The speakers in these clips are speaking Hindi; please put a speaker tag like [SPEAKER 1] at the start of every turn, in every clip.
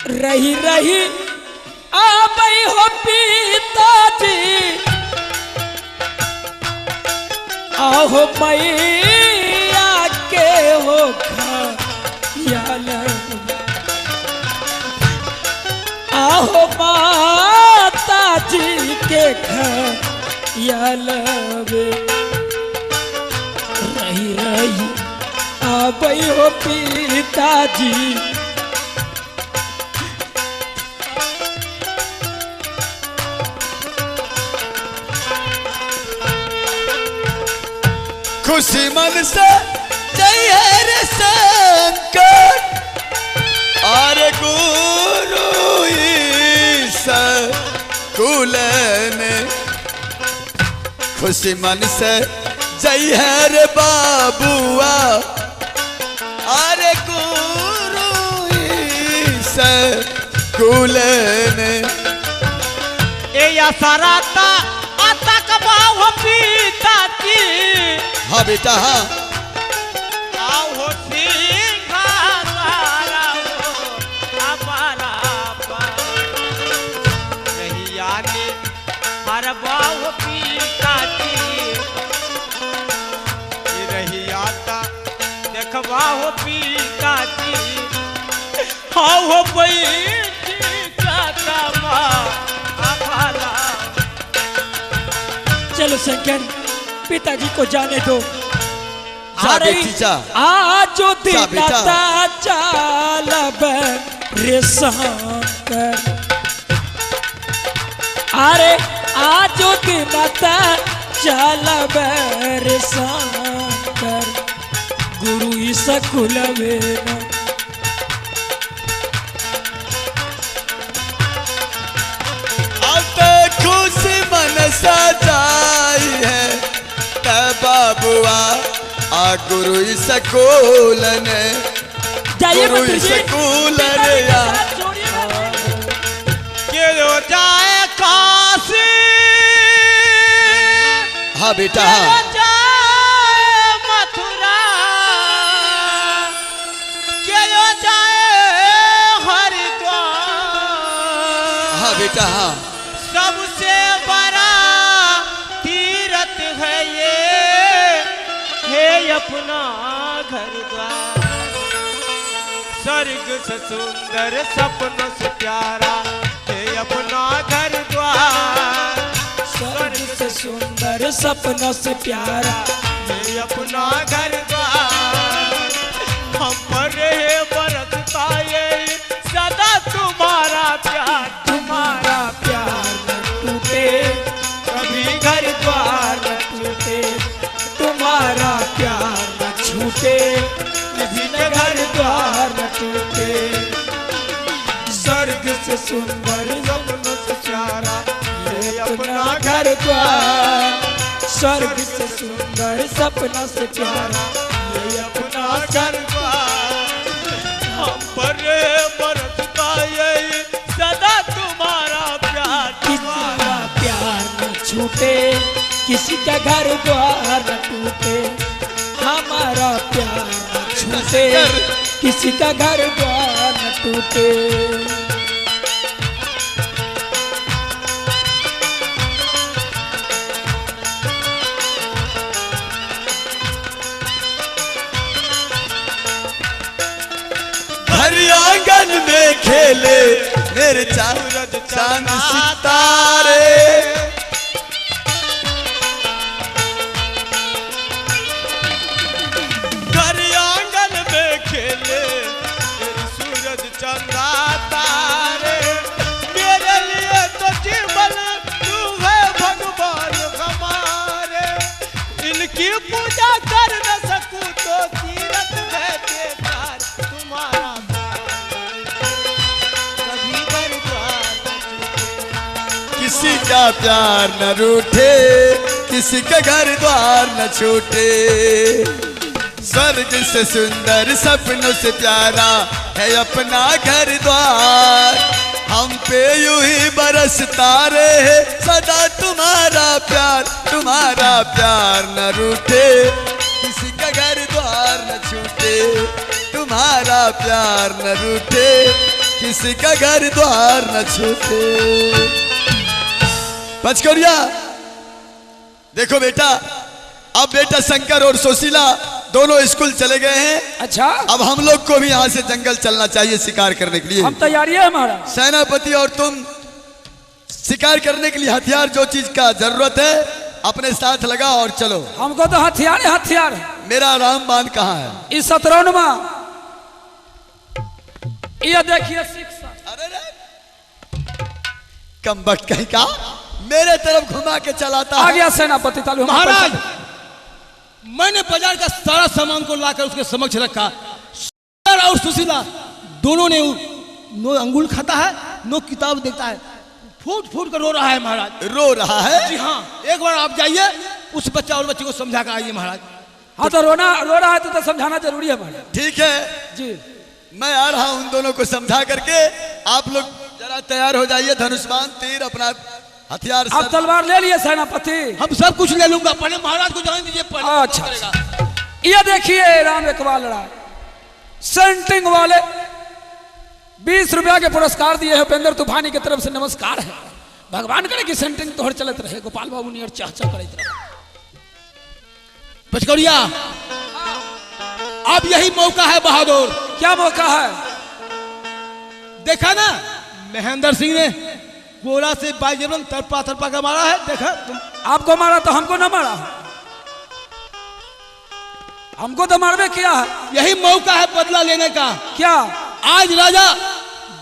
[SPEAKER 1] रही रही आबई हो पिताजी आहो मैया के हो खयाल आहो माता जी के खयाल रही रही आबई हो पिताजी
[SPEAKER 2] खुशी मन से जय रे शंकर और गुरु कुल में खुशी मन से जय रे बाबुआ और गुरु कुल में
[SPEAKER 3] ए सराता आता कबाओ पिताजी
[SPEAKER 2] हाँ बेटा हाँ
[SPEAKER 3] आओ सिंघारा हमारा नहीं आने हर बाओ पिताजी रही आता देखवाओ पिताजी आओ
[SPEAKER 1] चलो शंकर पिताजी को जाने दो।
[SPEAKER 2] आजो
[SPEAKER 1] दिनता चालब रे शंकर अरे आजो दिनता चालब रे शंकर गुरु स्कूल में
[SPEAKER 2] खुशी मन सजाई है बाबुआ आ गुरु स्कूल ने गुरु स्कूल
[SPEAKER 3] क्यों जाए काशी
[SPEAKER 2] हाँ बेटा हाँ
[SPEAKER 3] जाए मथुरा क्यों जाए हरिद्वार
[SPEAKER 2] हाँ बेटा हाँ
[SPEAKER 3] सबसे बड़ा तीर्थ है ये है अपना घर द्वार स्वर्ग से सुंदर सपनों से प्यारा है अपना घर द्वार
[SPEAKER 1] स्वर्ग से सुंदर सपनों से प्यारा
[SPEAKER 3] है अपना घर द्वार हम पर रहे बरसता ये सदा तुम्हारा प्यार
[SPEAKER 1] टूटे कभी घर द्वार न टूटे तुम्हारा प्यार न छूटे कभी घर द्वार न टूटे स्वर्ग से सुंदर
[SPEAKER 3] सपनों से प्यारा ये अपना
[SPEAKER 1] घर द्वार स्वर्ग से सुंदर सपना से प्यारा
[SPEAKER 3] ये अपना घर द्वार हम पर बरसता ये सदा तुम्हारा प्यार
[SPEAKER 1] तुम्हारा प्यार न छूटे किसी का घर द्वार न टूटे हमारा प्यार न छूटे किसी का घर द्वार न टूटे
[SPEAKER 2] आंगन में खेले मेरे चांद चांद सितारे
[SPEAKER 3] घर आंगन में खेले मेरे सूरज चंदा तारे मेरे लिए तो जीवन तू है भगवान हमारे इनकी पूजा कर न सकूं तो तीरथ है बेकार तुम्हारा
[SPEAKER 2] किसी का प्यार न रूठे किसी का घर द्वार न छूटे स्वर्ग से सुंदर सपनों से प्यारा है अपना घर द्वार हम पे यूं ही बरसता रहे सदा तुम्हारा प्यार न रूठे किसी का घर द्वार न छूटे तुम्हारा प्यार न रूठे किसी का घर द्वार न छूटे। पचकोरिया देखो बेटा, अब बेटा शंकर और सुशीला दोनों स्कूल चले गए हैं।
[SPEAKER 1] अच्छा,
[SPEAKER 2] अब हम लोग को भी यहाँ से जंगल चलना चाहिए शिकार करने के लिए।
[SPEAKER 1] हम तैयारी है हमारा।
[SPEAKER 2] सेनापति और तुम शिकार करने के लिए हथियार जो चीज का जरूरत है अपने साथ लगा और चलो।
[SPEAKER 1] हमको तो हथियार है, हथियार।
[SPEAKER 2] मेरा रामबाण कहाँ है?
[SPEAKER 1] इस 17वां, ये देखिए 6।
[SPEAKER 2] अरे रे कमबख्त कहीं का मेरे तरफ घुमा के चलाता
[SPEAKER 1] आ
[SPEAKER 2] है।
[SPEAKER 1] गया सेनापति तालु।
[SPEAKER 4] महाराज, मैंने बाजार का सारा सामान को लाकर उसके समक्ष रखा। शंकर और सुशीला दोनों ने नो अंगूर खाता है, नो किताब देखता है, फूट फूट कर रो रहा है महाराज।
[SPEAKER 2] रो रहा है?
[SPEAKER 4] जी हाँ, एक बार आप जाइए उस बच्चा और बच्ची को समझा कर आइए महाराज।
[SPEAKER 1] हाँ तो रो रहा है तो समझाना जरूरी है महाराज।
[SPEAKER 2] ठीक है
[SPEAKER 1] जी,
[SPEAKER 2] मैं आ रहा हूं उन दोनों को समझा करके। आप लोग जरा तैयार हो जाइए, धनुष्मान तीर अपना हथियार
[SPEAKER 1] आप तलवार ले लिए सेनापति।
[SPEAKER 4] हम सब कुछ ले लूंगा, पहले महाराज को जाने दीजिए। पहले
[SPEAKER 1] अच्छा, ये देखिए राम एकबाल लड़ा सेंटिंग वाले 20 रुपया के पुरस्कार दिए हैं। उपेंद्र तूफानी की तरफ से नमस्कार है। भगवान करे कि सेंटिंग तोहर चलत रहे, गोपाल बाबू नियर चाह चाह करत रहे।
[SPEAKER 4] पचकौड़िया, अब यही मौका है बहादुर।
[SPEAKER 1] क्या मौका है?
[SPEAKER 4] देखा ना, महेंद्र सिंह ने गोला से बाईजबरन तरपा तरपा कर मारा है। देखा तुम?
[SPEAKER 1] आपको मारा तो हमको ना मारा, हमको तो मारवे किया है।
[SPEAKER 4] यही मौका है बदला लेने का।
[SPEAKER 1] क्या?
[SPEAKER 4] आज राजा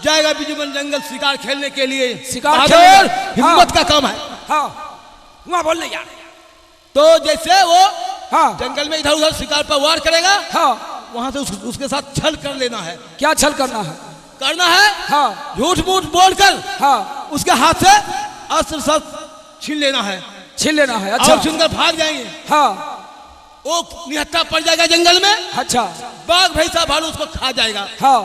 [SPEAKER 4] जाएगा बिजुमन जंगल शिकार खेलने के लिए।
[SPEAKER 1] शिकार
[SPEAKER 4] बहादुर,
[SPEAKER 1] खेलने?
[SPEAKER 4] हिम्मत का काम है।
[SPEAKER 1] हाँ, वहाँ बोलने यार।
[SPEAKER 4] तो जैसे वो
[SPEAKER 1] हाँ
[SPEAKER 4] जंगल में इधर उधर शिकार पर वार करेगा,
[SPEAKER 1] हाँ,
[SPEAKER 4] वहां से उसके साथ छल कर लेना है।
[SPEAKER 1] क्या छल करना है?
[SPEAKER 4] करना है
[SPEAKER 1] हाँ
[SPEAKER 4] झूठ मूठ बोलकर
[SPEAKER 1] हाँ,
[SPEAKER 4] उसके हाथ से अस्त्र सब छीन लेना है।
[SPEAKER 1] छीन लेना है। अच्छा,
[SPEAKER 4] और छीनकर भाग जाएंगे।
[SPEAKER 1] हाँ,
[SPEAKER 4] वो निहत्था पड़ जाएगा जंगल में।
[SPEAKER 1] अच्छा,
[SPEAKER 4] बाघ भैंसा भालू उसको खा जाएगा।
[SPEAKER 1] हाँ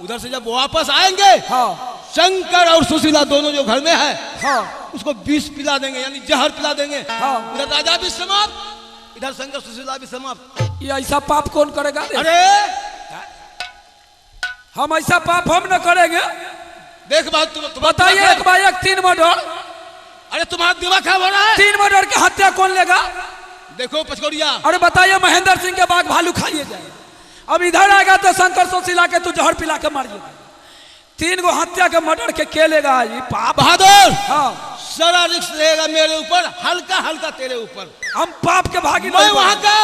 [SPEAKER 4] उधर से जब वापस आएंगे,
[SPEAKER 1] हाँ,
[SPEAKER 4] शंकर और सुशीला दोनों जो घर में है,
[SPEAKER 1] हाँ,
[SPEAKER 4] उसको विष पिला देंगे, यानी जहर पिला देंगे।
[SPEAKER 1] हाँ।
[SPEAKER 4] उधर राजा भी समाप्त, इधर शंकर सुशीला भी समाप्त।
[SPEAKER 1] ये ऐसा पाप कौन करेगा?
[SPEAKER 4] अरे
[SPEAKER 1] हम ऐसा पाप हम न करेंगे।
[SPEAKER 4] देख बात
[SPEAKER 1] बताइए, एक बार एक 3 मर्डर,
[SPEAKER 4] अरे तुम्हारा दिमाग खराब हो रहा है।
[SPEAKER 1] 3 मर्डर की हत्या कौन लेगा?
[SPEAKER 4] देखो पचकोड़िया,
[SPEAKER 1] अरे बताइए, महेंद्र सिंह के बाघ भालू खाइए जाए। अब इधर आएगा तो शंकर सुशीला के तू जहर पिला के मारिए। 3 गो हत्या के मर्डर के लेगा? ये पाप।
[SPEAKER 4] बहादुर,
[SPEAKER 1] हाँ,
[SPEAKER 4] सारा रिस्क रहेगा मेरे ऊपर, हल्का हल्का तेरे ऊपर।
[SPEAKER 1] हम पाप के भागी
[SPEAKER 4] मैं
[SPEAKER 1] नहीं
[SPEAKER 4] वहां
[SPEAKER 1] बने।
[SPEAKER 4] का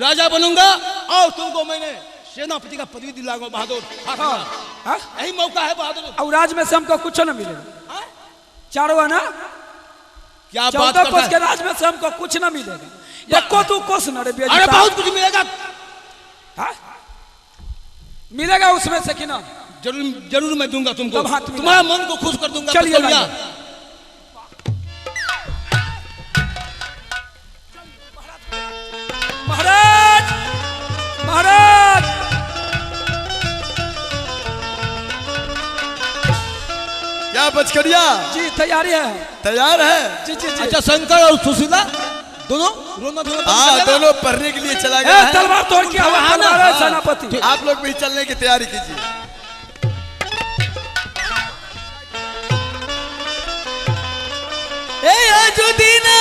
[SPEAKER 4] राजा बनूंगा और तुमको मैंने सेनापति का पदवी दिलाऊंगा। बहादुर,
[SPEAKER 1] हाँ, हाँ?
[SPEAKER 4] यही मौका है बहादुर।
[SPEAKER 1] और राज में से हमको कुछ न मिलेगा।
[SPEAKER 4] हाँ?
[SPEAKER 1] चारों है ना,
[SPEAKER 4] क्या बात
[SPEAKER 1] 14
[SPEAKER 4] करता
[SPEAKER 1] कोस
[SPEAKER 4] है?
[SPEAKER 1] के राज में से हमको कुछ न मिलेगा। ये को तू कोस न रे बेटा।
[SPEAKER 4] अरे बहुत कुछ मिलेगा।
[SPEAKER 1] हाँ? मिलेगा उसमें से कि ना?
[SPEAKER 4] जरूर जरूर मैं दूंगा तुमको।
[SPEAKER 1] तब हाथ मिला।
[SPEAKER 4] तुम्हारा मन को खुश कर दूंगा।
[SPEAKER 1] चलिए
[SPEAKER 4] पचकोड़िया।
[SPEAKER 1] लाइए। महाराज, महाराज,
[SPEAKER 2] क्या पचकड़िया
[SPEAKER 1] जी तैयारी है?
[SPEAKER 2] तैयार है?
[SPEAKER 1] जी जी जी।
[SPEAKER 4] अच्छा, शंकर और सुशीला दोनों रोना धोना
[SPEAKER 2] हाँ, दोनों पढ़ने के लिए चला गया है।
[SPEAKER 1] तलवार तोड़ के हवा
[SPEAKER 4] हाँ,
[SPEAKER 1] तलवार है
[SPEAKER 4] हाँ।
[SPEAKER 1] सेनापति।
[SPEAKER 2] आप लोग भी चलने की तैयारी कीजिए। ए अजुदीना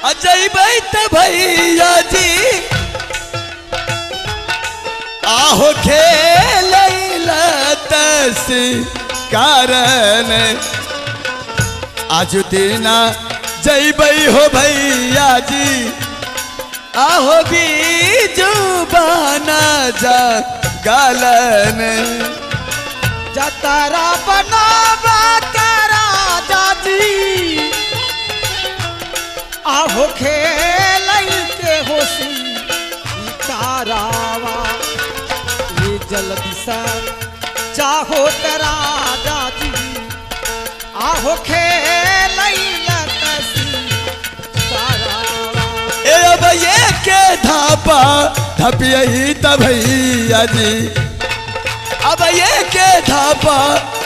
[SPEAKER 2] अजय बैत भैया जी आहो खेल तस कारण अजुदीना जय बई हो भैया जी आहो बीजू बना जा गालन
[SPEAKER 5] जतारा बनावा करा दादी आहो खेल के होशी तारावा ये जल्दी सा चाहो करा दादी आहो खेल
[SPEAKER 2] ए अब ये के धापा धपियही त भैया जी अब ये के धापा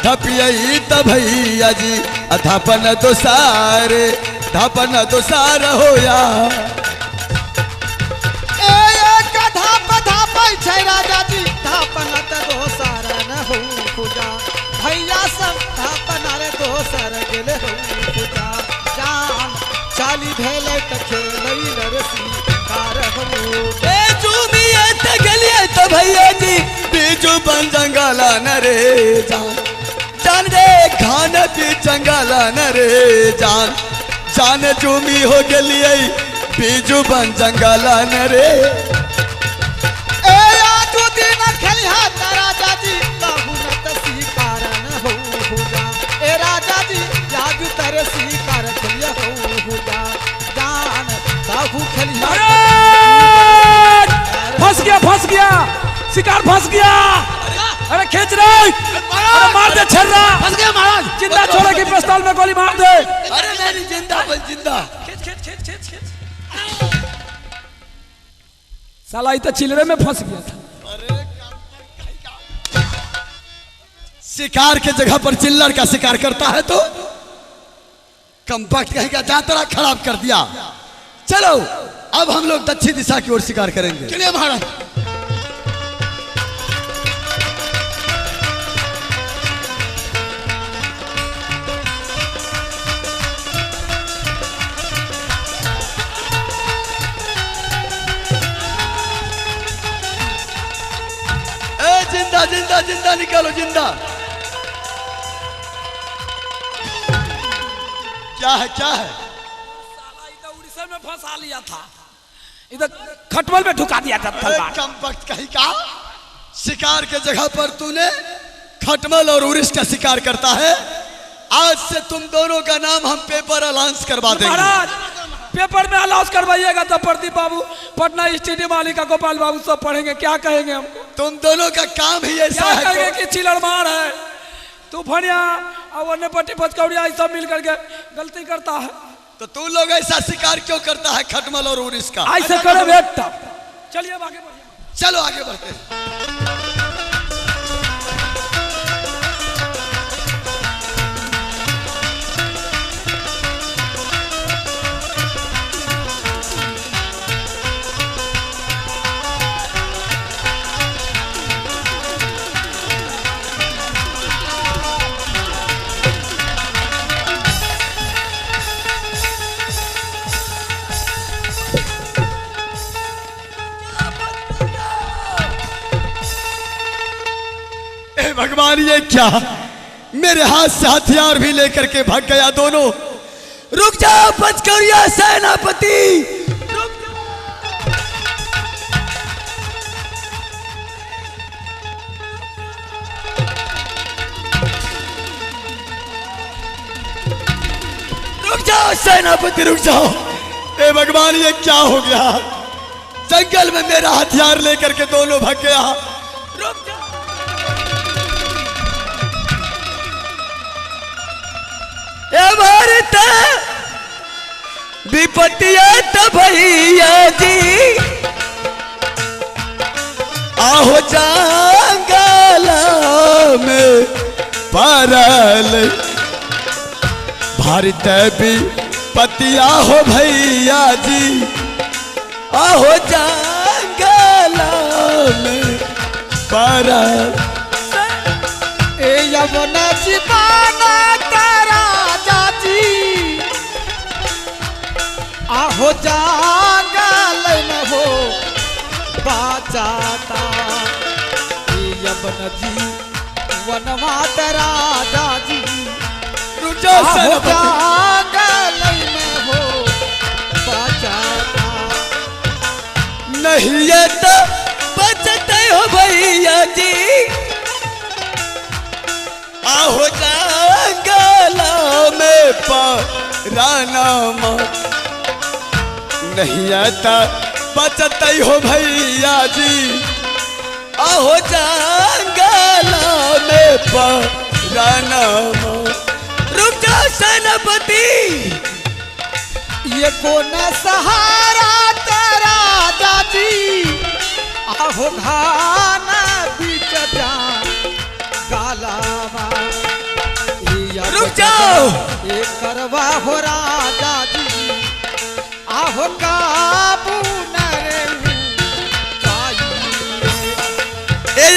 [SPEAKER 2] धपियही त भैया जी अधापन दोसारे धापन दोसार होया
[SPEAKER 5] धाप धाप बैठे राजा जी धापनत दोसर न हो पूजा भैया सब धापन रे दोसर गेले हो पूजा जान चाली भेले त खेलई नरसी कार हो
[SPEAKER 2] ए झूमिए त गलिए त भैया जी बीजू बन जंगला न रे जान जान रे खान भी जंगला न रे जान जान झूमी हो गलिए बीजू बन जंगला न रे
[SPEAKER 5] ए आजू दिन खेलिया त राजा जी कहू न त शिकार न हो पूजा ए राजा जी आजू तरे शिकार खेलिया हो पूजा जान कहू खेलिया
[SPEAKER 1] फंस गया शिकार फंस गया। अरे खींच रहे अरे मार दे छर्रा
[SPEAKER 4] फंस गया महाराज।
[SPEAKER 1] जिंदा छोड़े की पिस्तौल में गोली मार दे।
[SPEAKER 2] अरे नहीं जिंदा बल जिंदा
[SPEAKER 1] साला तो चिलरे में फंस गया था।
[SPEAKER 2] शिकार के जगह पर चिल्लर का शिकार करता है तो कंपैक्ट कहेगा जातरा खराब कर दिया। चलो अब हम लोग दक्षिण दिशा की ओर शिकार करेंगे।
[SPEAKER 4] चलिए महाराज।
[SPEAKER 2] जिंदा जिंदा जिंदा निकालो जिंदा। क्या है
[SPEAKER 1] साला इधर उड़ीसा में फंसा लिया था, इधर खटमल में ढुका दिया था तलवार।
[SPEAKER 2] कंपैक्ट कहीं का शिकार के जगह पर तूने खटमल और उड़ीस का शिकार करता है। आज से तुम दोनों का नाम हम पेपर अलाउंस करवा देंगे।
[SPEAKER 1] महाराज पेपर में अलाउंस करवाइएगा तो प्रदीप बाबू पटना स्टेडियम वाली का गोपाल बाबू सब पढ़ेंगे, क्या कहेंगे हमको?
[SPEAKER 2] तुम दोनों का काम ही ऐसा
[SPEAKER 1] क्या
[SPEAKER 2] है
[SPEAKER 1] कहेंगे कि चिलर मार है तूफानिया और वन्य पट्टी पचकौड़िया सब मिल करके गलती करता है।
[SPEAKER 2] तो तू लोग ऐसा शिकार क्यों करता है खटमल और उड़ीस का?
[SPEAKER 1] ऐसे करे बेटा। चलिए आगे बढ़िए।
[SPEAKER 2] चलो आगे बढ़ते हैं। भगवान ये क्या, मेरे हाथ से हथियार भी लेकर के भाग गया दोनों। रुक जाओ पचकौड़िया सेनापति, रुक जाओ सेनापति रुक जाओ। ए भगवान ये क्या हो गया, जंगल में मेरा हथियार लेकर के दोनों भाग गया। रुक जाओ। भारत विपत्तिया तो भैया जी आहो जंगला में परल। भारत विपत्तिया हो भैया जी आहो जंगला में परल।
[SPEAKER 5] ए यमुना जीवाना आहो जंगल में हो बाचाता यवन जी वनवात राजा जी। आहो जंगल में हो बाचाता
[SPEAKER 2] नहीं ये तो बचते हो भैया जी आहो जंगल में पराना नहीं आता बचत हो भैया जी आहो जंगला में पराना। रुक जाओ सेनापति,
[SPEAKER 5] ये कौन सहारा तेरा दादी आहो घाना बीच जान गालावा।
[SPEAKER 2] रुक जाओ।
[SPEAKER 5] ये करवा हो राजा जी आहो काबू न रे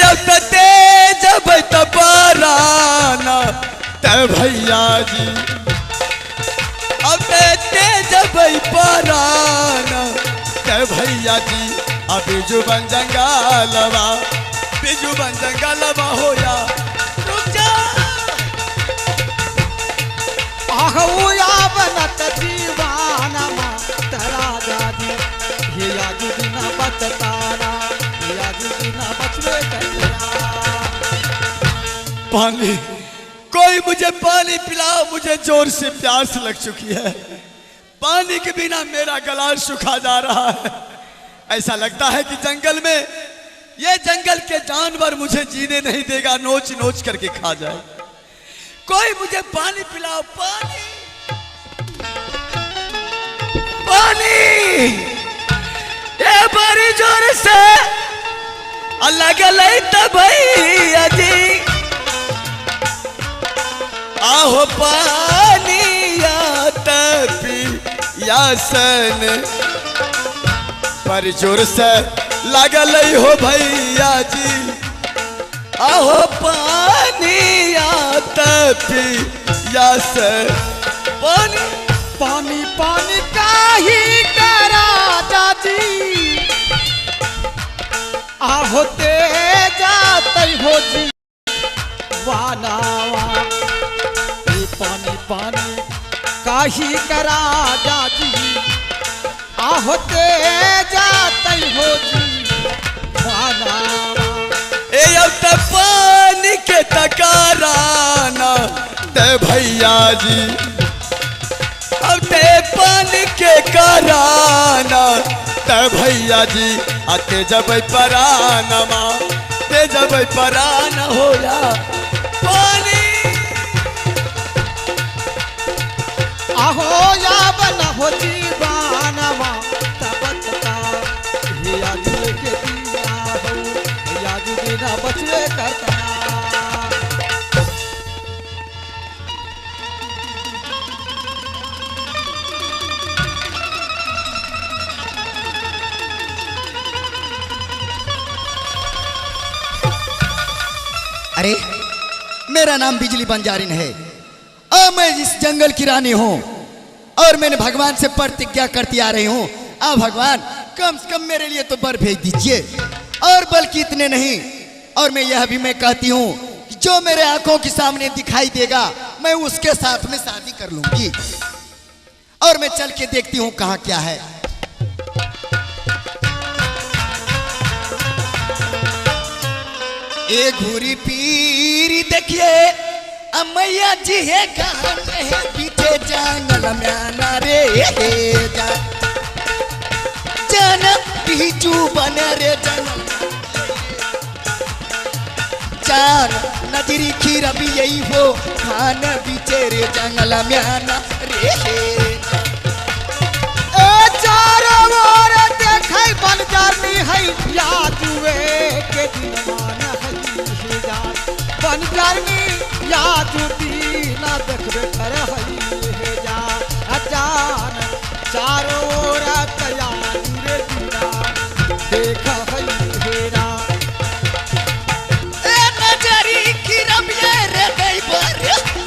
[SPEAKER 2] अब त तेज तबाराना ते भैया जी अब त तेज पाराना ते भैया जी अब बिजू बन जंगलवा बिजू बन जंगलवा होया रुक जा
[SPEAKER 5] आहुया बनत दीवाना तेरा जादी ये याद दिन बतताना ये याद दिन बचवे करिया।
[SPEAKER 2] पानी कोई मुझे पानी पिलाओ मुझे जोर से प्यास लग चुकी है पानी के बिना मेरा गला सूखा जा रहा है ऐसा लगता है कि जंगल में ये जंगल के जानवर मुझे जीने नहीं देगा नोच नोच करके खा जाए कोई मुझे पानी पिलाओ पानी पानी ये बड़ी जोर से अलग लैत भैया जी आहो पानी या पियासन पर जोर से लगल हो भैया जी आहो पानी या पियासन पानी
[SPEAKER 5] पानी पानी काही करा जाती आहो ते जाते हो जी वानावा पानी पानी काही करा जाती आहो ते जाते हो जी वानावा
[SPEAKER 2] ए अब त पानी के तकाराना ते भैया जी अब ते पानी के कराना ते भैया जी आते जब परानमा ते जब परान होया पानी
[SPEAKER 5] आहो या बना हो जीवानवा तबता ये याद के दिया हो याद बिना बचवे करता।
[SPEAKER 2] अरे मेरा नाम बिजली बंजारिन है और मैं इस जंगल की रानी हूँ और मैंने भगवान से प्रतिज्ञा करती आ रही हूँ भगवान कम से कम मेरे लिए तो वर भेज दीजिए और बल्कि इतने नहीं और मैं यह भी मैं कहती हूँ कि जो मेरे आंखों के सामने दिखाई देगा मैं उसके साथ में शादी कर लूंगी और मैं चल के देखती हूँ कहाँ क्या है। ए घूरी पीरी देखिए अमैया जी है गान है पीछे जंगल में आना रे जा जन पीछू बन रे जंगल चार नजरी खीर अभी यही हो खान पीछे रे जंगल में आना रे
[SPEAKER 5] ए चारों ओर देखै बन जानी है याद वे के दीवाना बन जानी याद दीना देखबे कर है जा अचान चारों ओर तैयार रे दीना देख है हेरा
[SPEAKER 2] ए नजरी की रबिया रे गई बर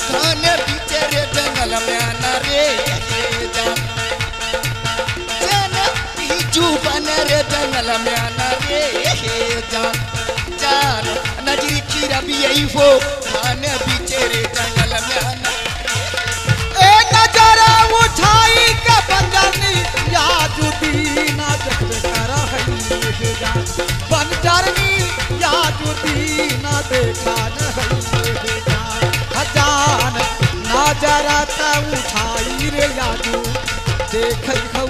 [SPEAKER 2] खाने पीछे रे जंगल में आना रे जा जन पीछू बन रे जंगल में आना रे जा चार नजरी की रबिया वो खाने पीछे रे जंगल में आना
[SPEAKER 5] ए नजरा उठाई के बंजानी याद दीना देखबे कर है जा बन जानी याद दीना देखा न है जा अजान नजरा त उठाई रे याद देखै हो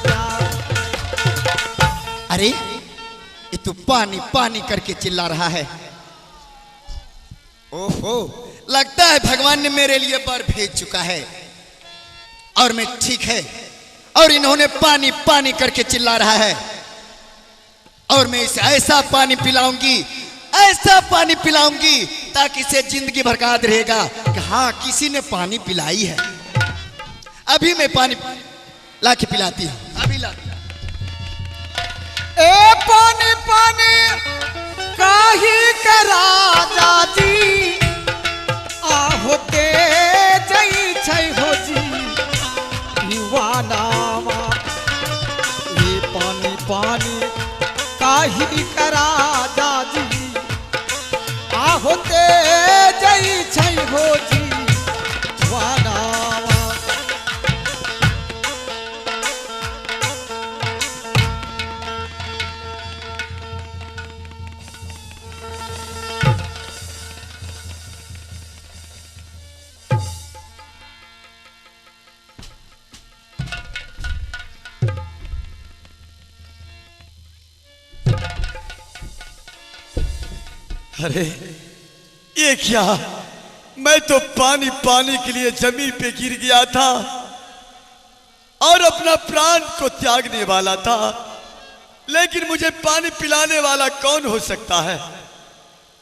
[SPEAKER 5] जा।
[SPEAKER 2] अरे ये तो पानी पानी करके चिल्ला रहा है ओहो लगता है भगवान ने मेरे लिए वर भेज चुका है और मैं ठीक है और इन्होंने पानी पानी करके चिल्ला रहा है और मैं इसे ऐसा पानी पिलाऊंगी ताकि इसे जिंदगी भर याद रहेगा कि हाँ किसी ने पानी पिलाई है। अभी मैं पानी ला के पिलाती हूँ अभी ला
[SPEAKER 5] ए पानी पानी काही के राजा जी आहो ते जई छै हो जी दीवानावा ये पानी पानी काही के राजा जी आहो ते जई छै हो जी दीवानावा
[SPEAKER 2] अरे ये क्या, मैं तो पानी पाने के लिए जमीन पे गिर गया था और अपना प्राण को त्यागने वाला था, लेकिन मुझे पानी पिलाने वाला कौन हो सकता है?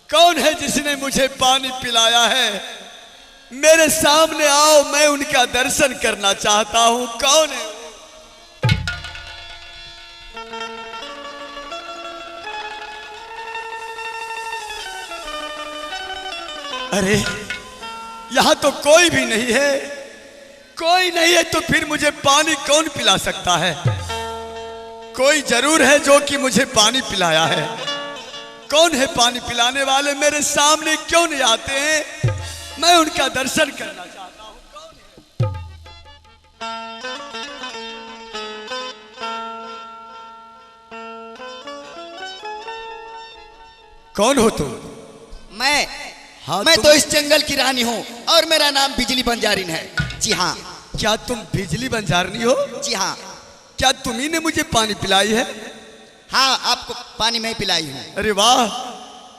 [SPEAKER 2] कौन है जिसने मुझे पानी पिलाया है? मेरे सामने आओ, मैं उनका दर्शन करना चाहता हूं। कौन है? अरे यहां तो कोई भी नहीं है। कोई नहीं है तो फिर मुझे पानी कौन पिला सकता है? कोई जरूर है जो कि मुझे पानी पिलाया है। कौन है पानी पिलाने वाले? मेरे सामने क्यों नहीं आते हैं? मैं उनका दर्शन करना चाहता हूं। कौन है? कौन हो तुम?
[SPEAKER 6] मैं
[SPEAKER 2] हाँ,
[SPEAKER 6] मैं तो इस जंगल की रानी हूँ और मेरा नाम बिजली बंजारिन है। जी हाँ।
[SPEAKER 2] क्या तुम बिजली बंजारनी हो?
[SPEAKER 6] जी हाँ।
[SPEAKER 2] क्या तुम्ही ने मुझे पानी पिलाई है?
[SPEAKER 6] हाँ, आपको पानी मैं पिलाई हूँ।
[SPEAKER 2] अरे वाह,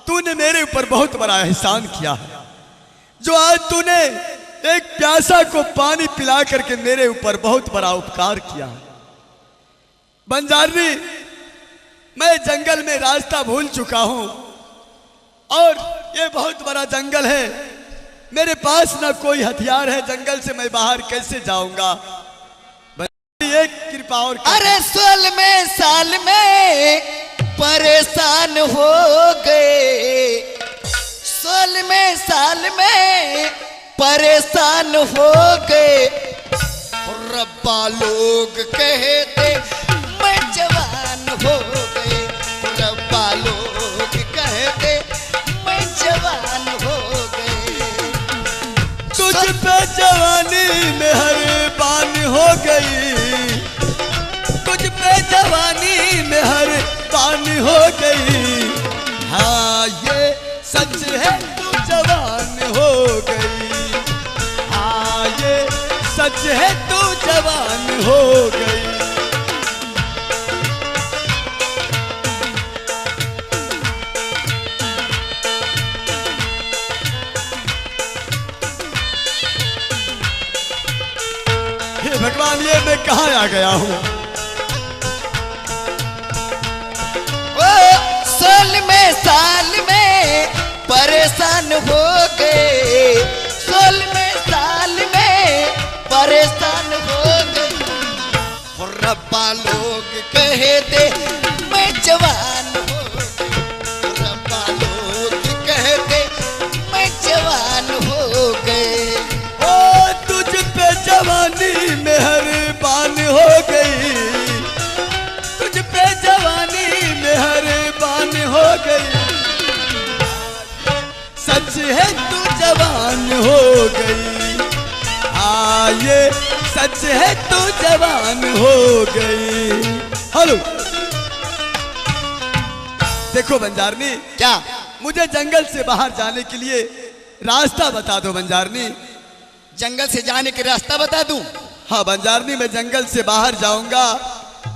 [SPEAKER 2] तूने मेरे ऊपर बहुत बड़ा एहसान किया है, जो आज तूने एक प्यासा को पानी पिला करके मेरे ऊपर बहुत बड़ा उपकार किया है। बंजारनी, मैं जंगल में रास्ता भूल चुका हूं और ये बहुत बड़ा जंगल है। मेरे पास ना कोई हथियार है, जंगल से मैं बाहर कैसे जाऊंगा? एक कृपा और
[SPEAKER 6] अरे साल में परेशान हो गए, साल में परेशान हो गए। रब्बा लोग कहते मैं जवान हो गए, रब्बा लोग कहते मैं जवान हो गए।
[SPEAKER 2] तुझ पे जवानी में हर बान हो गई, तुझ पे जवानी में हर बान हो गई। हाँ ये सच है, तू जवान हो गई। हाँ ये सच है, तू जवान हो गई। भगवान, ये मैं कहाँ आ गया हूँ?
[SPEAKER 6] साल में परेशान हो गए, साल में परेशान हो गए। रब्बा लोग कहते मैं जवान हो गए, रब्बा लोग कहते मैं जवान हो गए।
[SPEAKER 2] ओ तुझ पे जवानी में हर बान हो गई, तुझ पे जवानी में हर बान हो गई। सच है, तू जवान हो गई। हाँ ये सच है, तू जवान हो गई। हेलो, देखो बंजारनी,
[SPEAKER 6] क्या?
[SPEAKER 2] मुझे जंगल से बाहर जाने के लिए रास्ता बता दो बंजारनी।
[SPEAKER 6] जंगल से जाने के रास्ता बता दूं?
[SPEAKER 2] हाँ बंजारनी, मैं जंगल से बाहर जाऊंगा,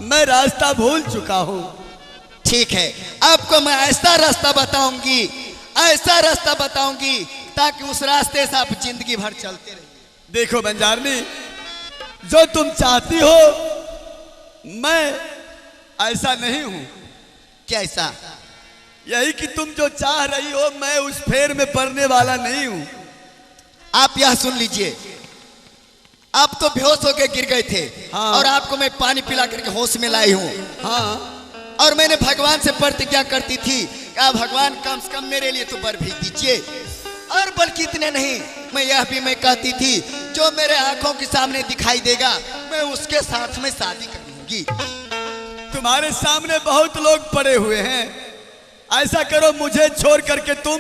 [SPEAKER 2] मैं रास्ता भूल चुका हूँ।
[SPEAKER 6] ठीक है, आपको मैं ऐसा रास्ता बताऊंगी, ऐसा रास्ता बताऊंगी ताकि उस रास्ते से आप जिंदगी भर चलते रहिए।
[SPEAKER 2] देखो बंजारनी, जो तुम चाहती हो मैं ऐसा नहीं हूं।
[SPEAKER 6] क्या ऐसा?
[SPEAKER 2] यही कि तुम जो चाह रही हो मैं उस फेर में पड़ने वाला नहीं हूं।
[SPEAKER 6] आप यह सुन लीजिए, आप तो बेहोश होकर गिर गए थे।
[SPEAKER 2] हाँ।
[SPEAKER 6] और आपको मैं पानी पिला करके होश में लाई हूँ।
[SPEAKER 2] हाँ,
[SPEAKER 6] और मैंने भगवान से प्रतिज्ञा करती थी क्या भगवान कम से कम मेरे लिए तो वर भेज दीजिए। और बल्कि इतने नहीं, मैं कहती थी जो मेरे आंखों के सामने दिखाई देगा मैं उसके साथ में शादी कर लूंगी।
[SPEAKER 2] तुम्हारे सामने बहुत लोग पड़े हुए हैं, ऐसा करो मुझे छोड़ करके तुम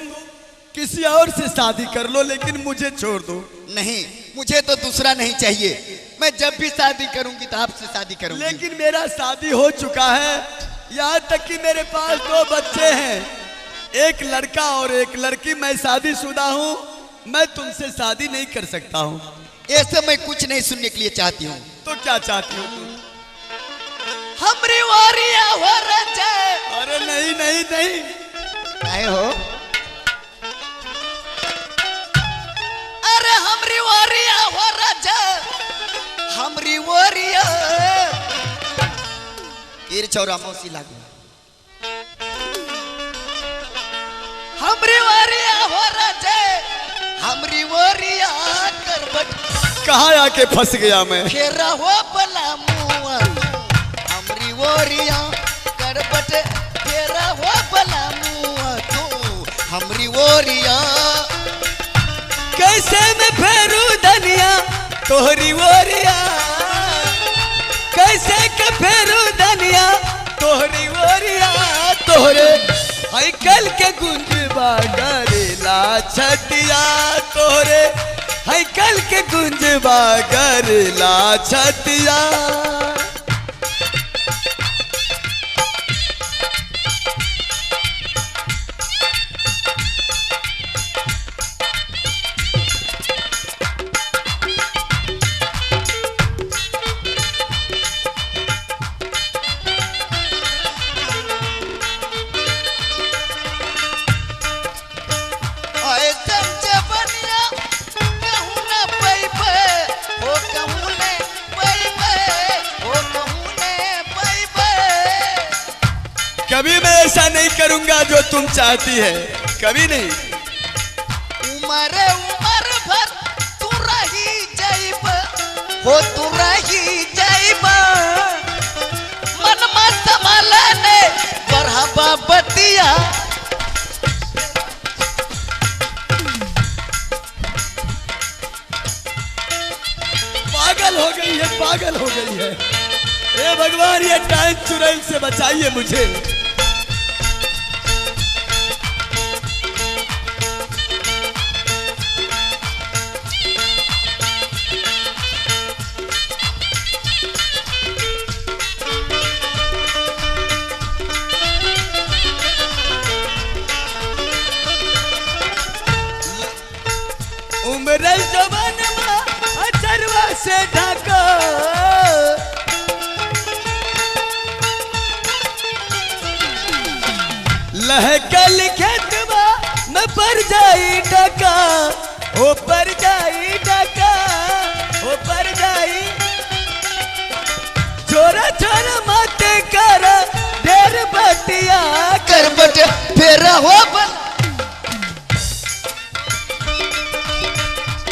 [SPEAKER 2] किसी और से शादी कर लो, लेकिन मुझे छोड़ दो।
[SPEAKER 6] नहीं, मुझे तो दूसरा नहीं चाहिए। मैं जब भी शादी करूंगी तो आपसे शादी करूंगी।
[SPEAKER 2] लेकिन मेरा शादी हो चुका है, यहाँ तक कि मेरे पास 2 बच्चे हैं, एक लड़का और एक लड़की। मैं शादीशुदा हूँ, मैं तुमसे शादी नहीं कर सकता हूँ।
[SPEAKER 6] ऐसे मैं कुछ नहीं सुनने के लिए चाहती हूँ।
[SPEAKER 2] तो क्या चाहती हो तुम?
[SPEAKER 6] हमरी वारिया हो रजे।
[SPEAKER 2] अरे नहीं नहीं नहीं,
[SPEAKER 6] काहे हो? अरे हमरी वारिया हो रजे, हमरी वारिया। तीर चौरा मौसी लागू। हमरी वारिया हो रजे, हमरी वारिया करबट।
[SPEAKER 2] कहाँ आके फंस गया मैं?
[SPEAKER 6] फेरा हो बला मुआ, हमरी वारिया करबट। फेरा हो बला मुआ तू, हमरी वारिया।
[SPEAKER 2] कैसे मैं फेरू धनिया तोहरी ओरिया, कैसे के फेरू धनिया तोहरी ओरिया। तोहरे हैकल के गुंजबा गरेला छतिया, तोहरे हैकल के गुंजबा गरेला छतिया। कभी मैं ऐसा नहीं करूंगा जो तुम चाहती है, कभी नहीं।
[SPEAKER 6] उमर उमर भर तू रही जाइब हो, तू रही जाइब। मन में संभालने बढ़ावा बतिया।
[SPEAKER 2] पागल हो गई है, पागल हो गई है। ए भगवान, ये टाइम चुड़ैल से बचाइए मुझे। उम्र जवान अचरवा से ढका, लहकल खेतवा में पर जाई डका, ओ पर जाई डका, ओ पर जाई। छोरा छोरा माते कर ढेर बतिया
[SPEAKER 6] करबट फेरा हो बल,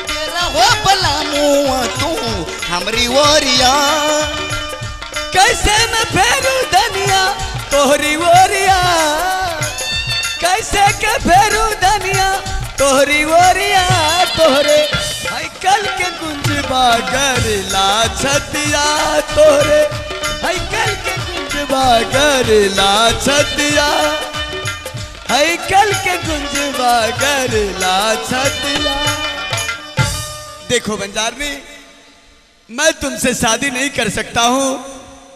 [SPEAKER 6] फेरा हो बला मुआ तू, हमरी ओरिया।
[SPEAKER 2] कैसे मैं फेरू धनिया तोहरी ओरिया, कैसे के फेरू धनिया तोहरी ओरिया। तोहरे हैकल के गुंजबा गरेला छतिया, तोहरे हैकल के गुंजबा गरेला छतिया, हैकल के गुंजबा गरेला छतिया। देखो बंजारनी, मैं तुमसे शादी नहीं कर सकता हूँ,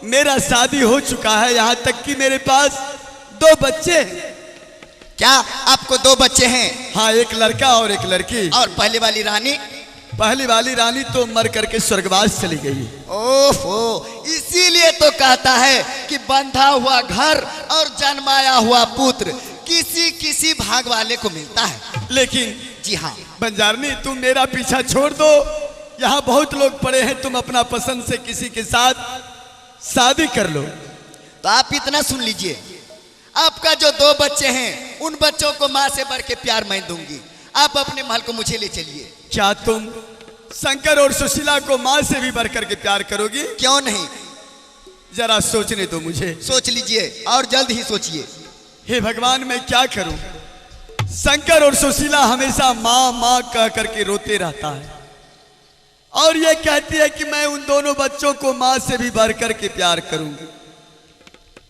[SPEAKER 2] मेरा शादी हो चुका है। यहाँ तक कि मेरे पास 2 बच्चे हैं।
[SPEAKER 6] क्या आपको 2 बच्चे हैं?
[SPEAKER 2] हाँ, एक लड़का और एक लड़की।
[SPEAKER 6] और पहली वाली रानी?
[SPEAKER 2] पहली वाली रानी तो मर करके स्वर्गवास चली गई।
[SPEAKER 6] ओहो, इसीलिए तो कहता है कि बंधा हुआ घर और जन्माया हुआ पुत्र किसी किसी भाग वाले को मिलता है।
[SPEAKER 2] लेकिन
[SPEAKER 6] जी हाँ
[SPEAKER 2] बंजारनी, तुम मेरा पीछा छोड़ दो, यहाँ बहुत लोग पड़े हैं, तुम अपना पसंद से किसी के साथ शादी कर लो।
[SPEAKER 6] तो आप इतना सुन लीजिए, आपका जो 2 बच्चे हैं उन बच्चों को माँ से बढ़ के प्यार मैं दूंगी। आप अपने महल को मुझे ले चलिए।
[SPEAKER 2] क्या तुम शंकर और सुशीला को माँ से भी बढ़ करके प्यार करोगी?
[SPEAKER 6] क्यों नहीं,
[SPEAKER 2] जरा सोचने दो मुझे।
[SPEAKER 6] सोच लीजिए और जल्द ही सोचिए।
[SPEAKER 2] हे भगवान मैं क्या करूं? शंकर और सुशीला हमेशा माँ माँ कह करके रोते रहता है और ये कहती है कि मैं उन दोनों बच्चों को माँ से भी बढ़ करके प्यार करूंगी।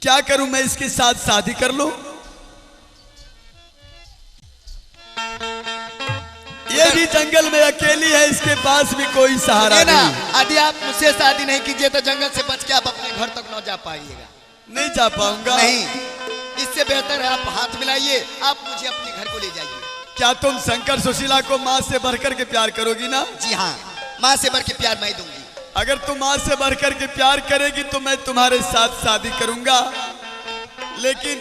[SPEAKER 2] क्या करूं मैं? इसके साथ शादी कर लूं? ये भी जंगल में अकेली है, इसके पास भी कोई सहारा
[SPEAKER 6] ये ना,
[SPEAKER 2] नहीं।
[SPEAKER 6] यदि आप मुझसे शादी नहीं कीजिए तो जंगल से बच के आप अपने घर तक न जा पाइएगा।
[SPEAKER 2] नहीं जा पाऊंगा।
[SPEAKER 6] नहीं, इससे बेहतर है आप हाथ मिलाइए, आप मुझे अपने घर को ले जाइए।
[SPEAKER 2] क्या तुम शंकर सुशीला को माँ से बढ़कर के प्यार करोगी ना?
[SPEAKER 6] जी हाँ, माँ से बढ़ के प्यार मैं दूंगी।
[SPEAKER 2] अगर तुम माँ से बढ़कर के प्यार करेगी तो मैं तुम्हारे साथ शादी करूंगा, लेकिन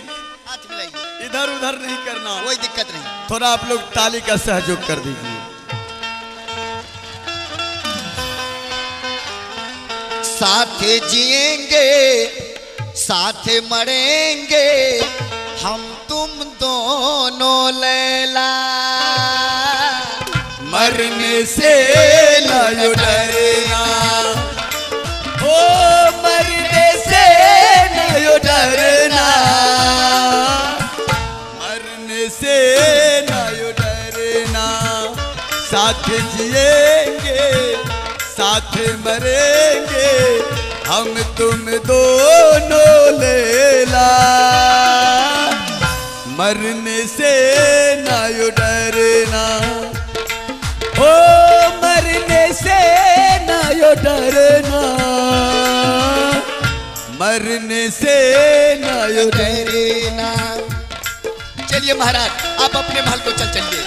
[SPEAKER 6] हाथ मिलाइए,
[SPEAKER 2] इधर उधर नहीं करना।
[SPEAKER 6] कोई दिक्कत नहीं।
[SPEAKER 2] थोड़ा आप लोग ताली का सहयोग कर दीजिए।
[SPEAKER 6] साथ जिएंगे साथ मरेंगे हम तुम दोनों लैला,
[SPEAKER 2] मरने से ना यो डरना, ओ मरने से ना यो डरना, मरने से ना यो डरना। साथ जिएंगे साथ मरेंगे हम तुम दोनों लैला, मरने से ना यो डरना, ओ मरने से ना यो डरना, मरने से ना यो
[SPEAKER 6] डरना। चलिए महाराज, आप अपने महल को चल चलिए।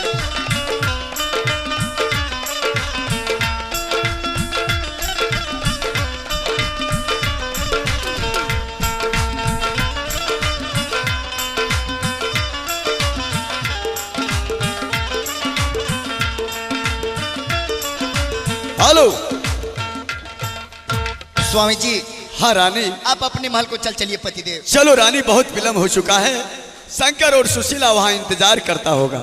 [SPEAKER 2] हेलो
[SPEAKER 6] स्वामी जी,
[SPEAKER 2] हाँ रानी,
[SPEAKER 6] आप अपने महल को चल चलिए पतिदेव।
[SPEAKER 2] चलो रानी, बहुत विलंब हो चुका है। शंकर और सुशीला वहां इंतजार करता होगा।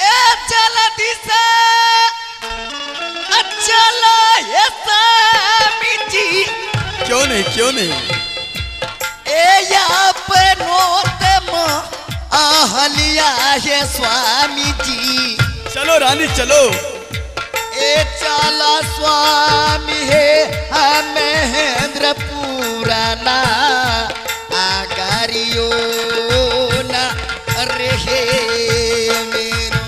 [SPEAKER 6] ए जल्दी से चलो ये स्वामी जी।
[SPEAKER 2] क्यों नहीं, क्यों नहीं।
[SPEAKER 6] ए यहाँ पे नोट आहलिया है स्वामी जी।
[SPEAKER 2] चलो रानी चलो।
[SPEAKER 6] ए चला स्वामी है महेंद्र पुराना आगारियो ना रहे मेरो।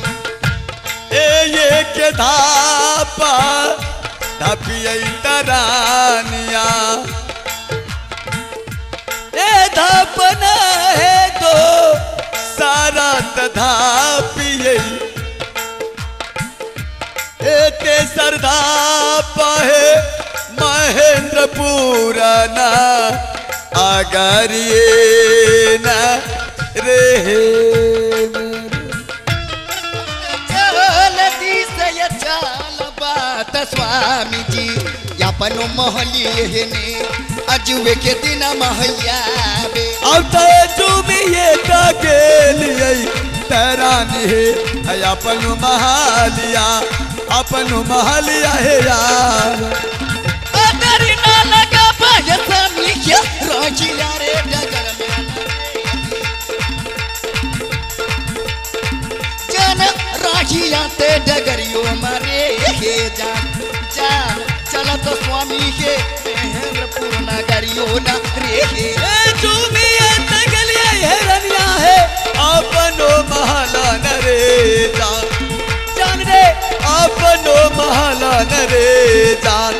[SPEAKER 2] ये के धापा धापियई तरानिया, ए धापना है तो सारा तधापियई, ते सरदा पाहे महेंद्र पुराना आगारिये न रे।
[SPEAKER 6] जल्दी से चल बात स्वामी जी, यापनो मोहलिए ने अजुए के दिन महलिया बे।
[SPEAKER 2] अब तो जुमिए का के लिए तरानी है अपन महालिया, अपन महलिया है यार।
[SPEAKER 6] अगर ना लगा पाया स्वामी क्या रोजिया रे डगर में जन रोजिया ते डगरियो मारे हे जान जान। चला तो स्वामी के महेंद्रपुर नगरियो ना रे हे।
[SPEAKER 2] जुमिए तगलिया है रनिया है अपनो महला न रे जान, जान रे अपनो महला न रे जान।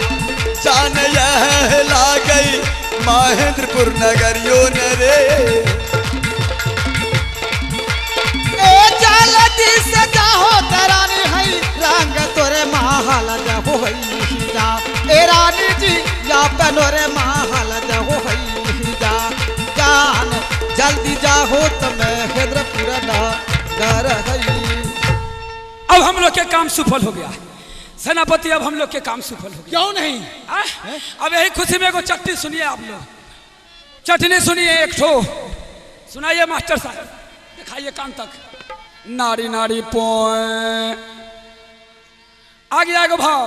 [SPEAKER 2] जान यह ला गई महेंद्रपुर नगरियो न रे।
[SPEAKER 5] ए जल्दी से जाओ तरानी है रंग तोरे महल जाओ है जा। ए रानी जी या पनोरे महल जाओ है जा। जान जल्दी जाओ तो महेंद्रपुर नगर है।
[SPEAKER 1] अब हम लोग के काम सफल हो गया सेनापति, अब हम लोग के काम सफल हो गया।
[SPEAKER 4] क्यों नहीं?
[SPEAKER 1] अब यही खुशी में एगो चटनी सुनिए आप लोग, चटनी सुनिए एक ठो सुनाइए मास्टर साहब, दिखाइए कान तक। नारी नारी पोए आ गया एगो भाव।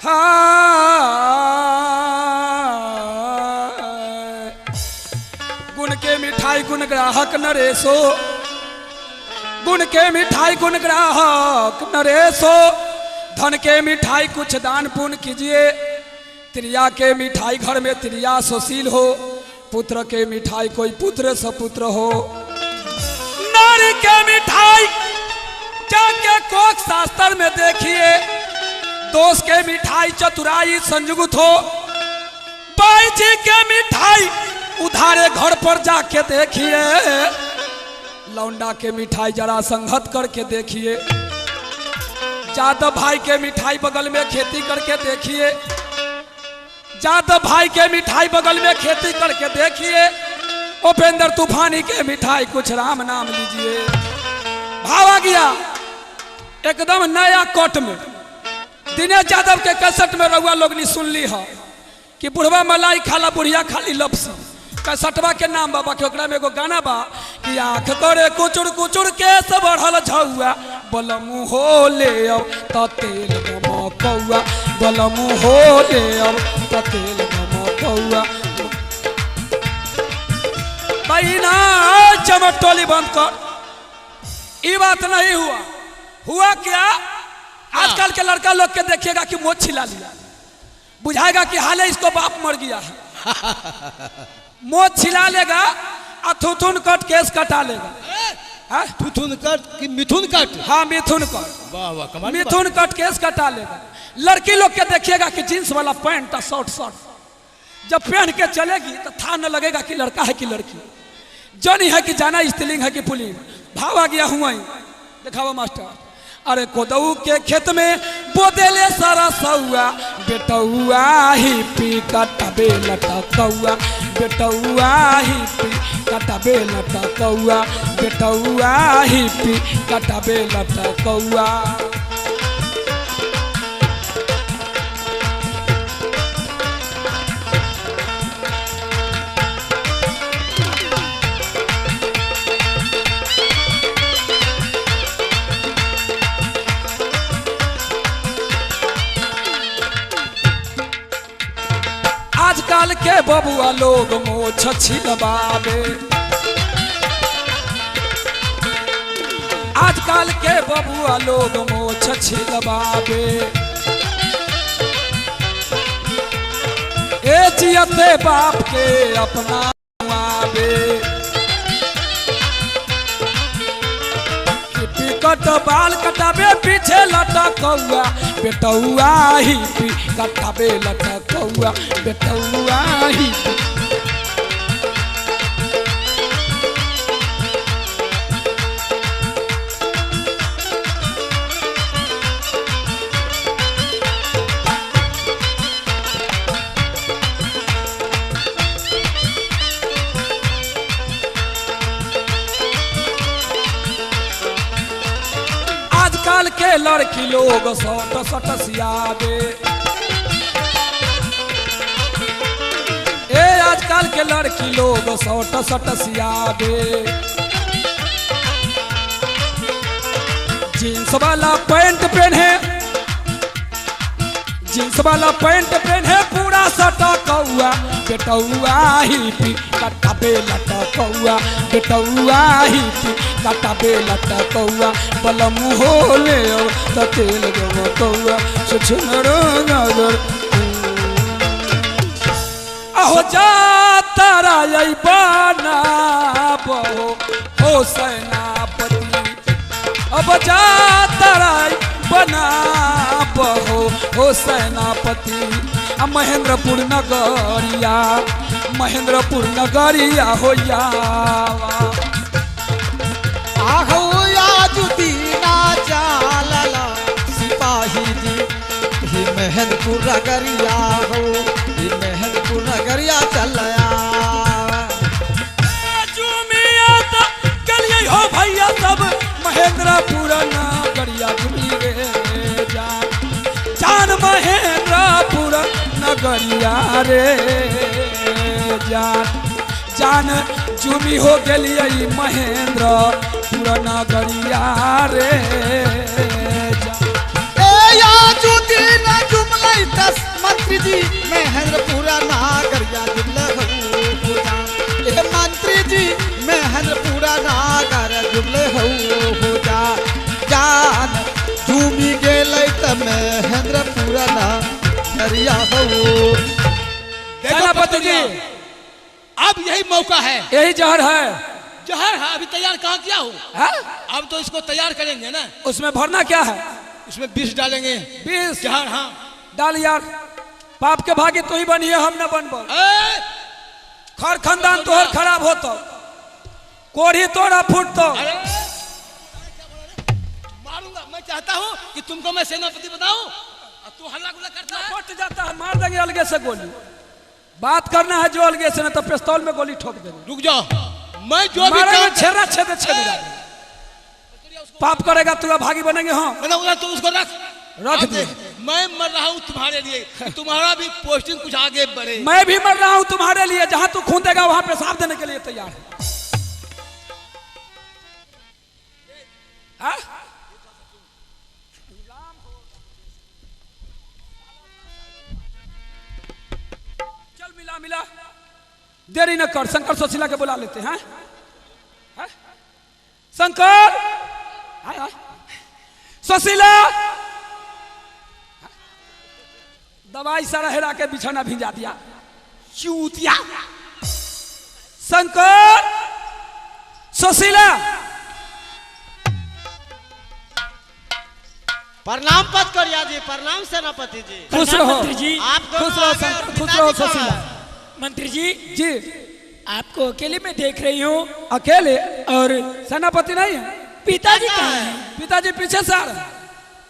[SPEAKER 1] हाँ गुण के मिठाई गुण ग्राहक नरेशो, गुण के मिठाई गुण ग्राहक नरेशो, धन के मिठाई कुछ दान पुण्य कीजिए, त्रिया के मिठाई घर में त्रिया सुशील हो, पुत्र के मिठाई कोई पुत्र सपुत्र हो, नारी के मिठाई जाके कोक शास्त्र में देखिए, दोस्त के मिठाई चतुराई संयुक्त हो, बाई जी के मिठाई उधारे घर पर जाके देखिए, लौंडा के मिठाई जरा संगत करके देखिए, जादव भाई के मिठाई बगल में खेती करके देखिए, जादव भाई के मिठाई बगल में खेती करके देखिए, उपेंद्र तूफानी के मिठाई कुछ राम नाम लीजिए। भाव आ गया एकदम नया कोट में। दिनेश यादव के कैसेट में रउआ लोग ने सुन ली है कि बुढ़वा मलाई खाला बुढ़िया खाली लपसी, कैसेटवा के नाम बाबा के ओकरा में एगो गाना बा कि आंख करे कुचुर कुचुर केस बढ़ल झौआ, बलमु हो ले अब त तेल गमकौआ, बलमु हो ले अब त तेल गमकौआ। भाई ना चमटोली बंद कर, ये बात नहीं हुआ। हुआ क्या, आजकल के लड़का लोग के देखिएगा कि मोछ छिला लिया, बुझाएगा कि हाले इसको बाप मर गया है, मोछ छिला लेगा और थुथुन कट केस कटा लेगा।
[SPEAKER 4] थुथुन कट कि मिथुन कट?
[SPEAKER 1] हाँ मिथुन कट,
[SPEAKER 4] वाह वाह कमाल।
[SPEAKER 1] मिथुन कट केस कटा लेगा। लड़की लोग के देखिएगा कि जींस वाला पैंट और शॉर्ट शॉर्ट जब पहन के चलेगी तो था न लगेगा कि लड़का है कि लड़की, जनी है कि जाना स्त्रीलिंग है कि पुलिंग। भाव आ गया हुआ ही, दिखावा मास्टर। अरे कोदऊ के खेत में बोदेले सारा सौआ, बेटौआ ही पी कटबे लटकौआ, बेटौआ ही पी कटबे लटकौआ, बेटौआ ही पी कटबे लटकौआ। आजकल के बबुआ लोग मोछ छिलवावे, आजकल के बबुआ लोग मोछ छिलवावे, ए जियते बाप के अपना आवे, कट बाल कटाबे पीछे लटकौआ, बेटौआ ही पी कटाबे लटकौआ, बेटौआ ही पी। आजकल के लड़की लोग सट सट सियाबे, ए आजकल के लड़की लोग सट सट सियाबे, जींस वाला पैंट पहने, जींस वाला पैंट पहने पूरा सटकौआ, बेटौआ ही पी कटबे लटकौआ, बेटौआ ही पी कटबे लटकौआ, बलमु हो ले त तेल गमकौआ, सुछनर नगर अहो जा तारा यही बना बहो हो सेनापति, अब जा तारा बना बहो हो सेनापति। महेंद्रपुर नगरिया, महेंद्रपुर नगरिया हो यावा,
[SPEAKER 5] आहो याजुदीना चालला सिपाही जी, ही मेहंदपुर नगरिया हो, ही मेहंदपुर नगरिया चलया।
[SPEAKER 1] गलिए हो भैया सब महेंद्रपुर नगरिया घूमी गे जान, महेंद्रपुर नगरिया रे जान, जान जुमी हो गलिए महेंद्रपुर नगरिया रे जान।
[SPEAKER 5] ए याजुदीना जुमलाई दस मंत्री जी महेंद्रपुर नगरिया जुमला हो जान, ए मंत्री जी महेंद्र डुबले हो जा जान झूमी गेलै त महेंद्र पुराना दरिया हो।
[SPEAKER 4] सेनापति जी अब यही मौका है,
[SPEAKER 1] यही जहर है।
[SPEAKER 4] जहर है अभी तैयार कहाँ किया हो,
[SPEAKER 1] हाँ?
[SPEAKER 4] अब तो इसको तैयार करेंगे ना,
[SPEAKER 1] उसमें भरना क्या है?
[SPEAKER 4] इसमें विष डालेंगे,
[SPEAKER 1] विष
[SPEAKER 4] जहर। हाँ
[SPEAKER 1] डाल यार, पाप के भागी तू ही बनिए, हम न बनबो।
[SPEAKER 4] ए,
[SPEAKER 1] खर खानदान तोहर खराब होतो, कोढ़ी तोड़ा फूटतो।
[SPEAKER 4] अरे मारूंगा, मैं चाहता हूँ कि तुमको मैं सेनापति बताऊं और तू हल्ला गुल्ला करता है।
[SPEAKER 1] फट जाता है, मार देंगे अलगे से गोली। बात करना है जो अलगे से, ना तो पिस्तौल में गोली ठोक देंगे।
[SPEAKER 4] रुक जाओ, मैं जो भी
[SPEAKER 1] मारेंगे
[SPEAKER 4] काम
[SPEAKER 1] छेड़ा छेद छेद पाप करेगा तू भागी बनेंगे। हाँ
[SPEAKER 4] बनाऊंगा तो उसको रख
[SPEAKER 1] रख
[SPEAKER 4] अब
[SPEAKER 1] दे।
[SPEAKER 4] देख, मैं मर रहा हूँ तुम्हारे लिए कि तुम्हारा भी पोस्टिंग कुछ आगे बढ़े।
[SPEAKER 1] मैं भी मर रहा हूँ तुम्हारे लिए, जहां तू खून देगा वहां पेशाब देने के लिए तैयार है। हाँ? चल मिला मिला, देरी न कर, शंकर सुशीला के बुला लेते हैं। हाँ? शंकर, हाँ, हाँ। सुशीला, दवाई सारा हेरा के बिछाना भिजा दिया चूतिया। शंकर, सुशीला,
[SPEAKER 3] प्रणाम पत करिया जी, प्रणाम सेनापति जी।
[SPEAKER 1] खुश रहो
[SPEAKER 7] मंत्री जी।
[SPEAKER 3] आप दोनों
[SPEAKER 1] खुश रहो
[SPEAKER 3] आ गए,
[SPEAKER 1] शंकर, खुश
[SPEAKER 3] पिताजी
[SPEAKER 1] रहो
[SPEAKER 3] कहाँ
[SPEAKER 1] सुशीला
[SPEAKER 3] हैं?
[SPEAKER 7] मंत्री जी
[SPEAKER 1] जी।
[SPEAKER 7] आपको अकेले में देख रही हूँ,
[SPEAKER 1] अकेले और सेनापति नहीं है?
[SPEAKER 7] पिताजी कहाँ हैं?
[SPEAKER 1] पिताजी पीछे से आ रहे हैं।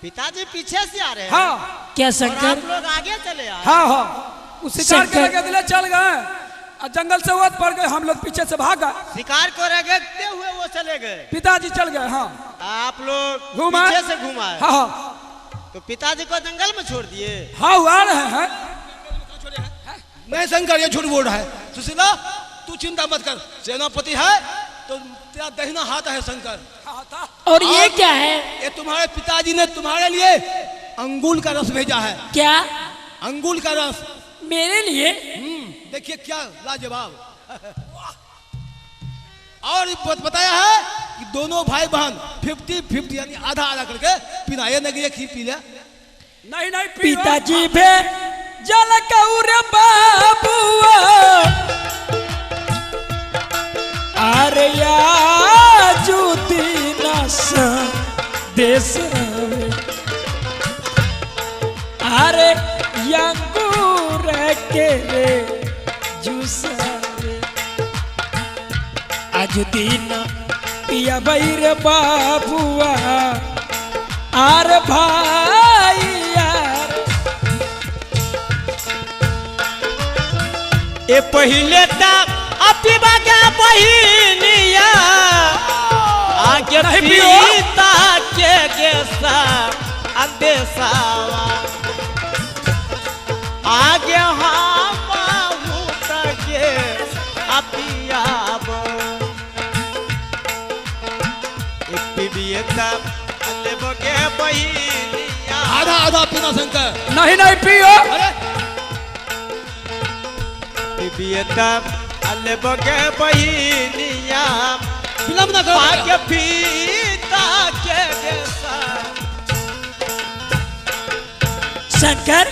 [SPEAKER 3] पिताजी पीछे से आ रहे हैं।
[SPEAKER 1] हाँ
[SPEAKER 7] क्या
[SPEAKER 3] और
[SPEAKER 7] शंकर?
[SPEAKER 3] आप लोग आगे चले आए।
[SPEAKER 1] हाँ हाँ, उस शिकार के
[SPEAKER 7] शंकर।
[SPEAKER 1] लगे दिले चल गए और जंगल से वत पड़ गए, हम लोग पीछे से भाग गए।
[SPEAKER 3] शिकार को रगड़ते हुए वो चले गए,
[SPEAKER 1] पिताजी चल गए। हाँ
[SPEAKER 3] आप लोग
[SPEAKER 1] घुमा,
[SPEAKER 3] पीछे से घुमाए।
[SPEAKER 1] हाँ हाँ
[SPEAKER 3] तो पिताजी को जंगल में छोड़ दिए।
[SPEAKER 1] हाँ, वो आ रहे हैं।
[SPEAKER 4] नहीं शंकर, ये झूठ बोल रहा है। सुशीला तू चिंता मत कर, सेनापति है तो तेरा दहिना हाथ है शंकर।
[SPEAKER 7] और ये क्या है?
[SPEAKER 4] ये तुम्हारे पिताजी ने तुम्हारे लिए अंगूर का रस भेजा है।
[SPEAKER 7] क्या
[SPEAKER 4] अंगूर का रस।
[SPEAKER 7] मेरे लिए?
[SPEAKER 4] देखिए क्या लाजवाब। और बताया है कि दोनों भाई बहन 50-50 यानी आधा आधा करके पीना। ये नहीं कि पी लिया।
[SPEAKER 1] नहीं नहीं पियो।
[SPEAKER 7] पिताजी भे जल कौर बाबुआ आर्या जुदी नस देश अरे यंगूर के रे जुसरे आज दिन पिया बैर बाबुआ आर भाई यार
[SPEAKER 3] ए पहले तक अपनी बागे बहिनिया आगे
[SPEAKER 1] नहीं पियो।
[SPEAKER 3] पीता के गेसा अंदेसावा आगे हम के अपियाब अल्ले बगे बहिनिया
[SPEAKER 4] आधा आधा पीना शंकर।
[SPEAKER 1] नहीं नहीं पियो।
[SPEAKER 4] अरे
[SPEAKER 3] अल्ले बगे बहिनिया
[SPEAKER 4] विलंब ना करो।
[SPEAKER 3] आगे पीता के गेसा
[SPEAKER 7] शंकर